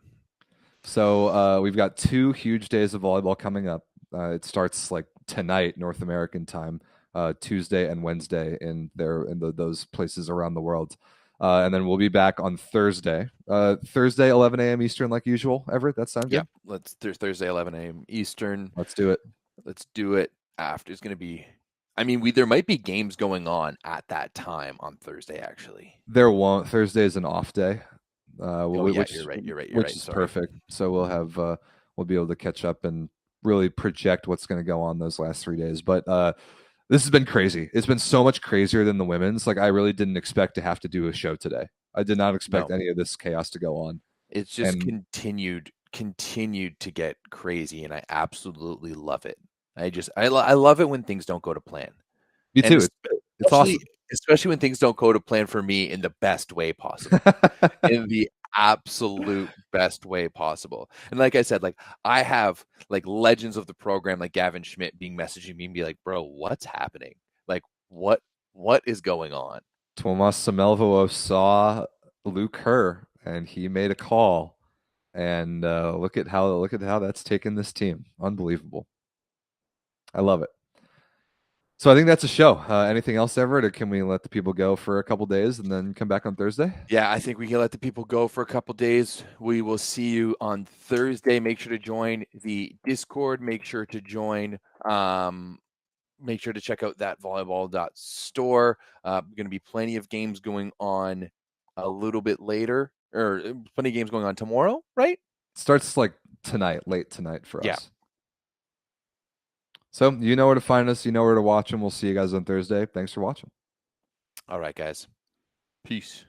So we've got 2 huge days of volleyball coming up. It starts like tonight, North American time, Tuesday and Wednesday in those places around the world. And then we'll be back on Thursday. Thursday, 11 a.m. Eastern, like usual. Everett, that sound good? Yeah, Thursday, 11 a.m. Eastern. Let's do it. Let's do it after. It's going to be. I mean, there might be games going on at that time on Thursday. Actually, there won't. Thursday is an off day. Which, you're right. Which is perfect. So we'll have we'll be able to catch up and really project what's going to go on those last 3 days. But this has been crazy. It's been so much crazier than the women's. Like I really didn't expect to have to do a show today. I did not expect any of this chaos to go on. It's just continued to get crazy, and I absolutely love it. I love it when things don't go to plan. Me too. It's awesome. Especially when things don't go to plan for me in the best way possible. In the absolute best way possible. And like I said, like I have like legends of the program, like Gavin Schmidt messaging me and be like, bro, what's happening? Like what is going on? Tomas Samelvo saw Luke Kerr and he made a call. And look at how that's taken this team. Unbelievable. I love it. So I think that's a show. Anything else, Everett, or can we let the people go for a couple days and then come back on Thursday? Yeah, I think we can let the people go for a couple days. We will see you on Thursday. Make sure to join the Discord. Make sure to join. Make sure to check out that volleyball.store. Going to be plenty of games going on a little bit later, or plenty of games going on tomorrow, right? Starts like tonight, late tonight for us. So you know where to find us. You know where to watch them. We'll see you guys on Thursday. Thanks for watching. All right, guys. Peace.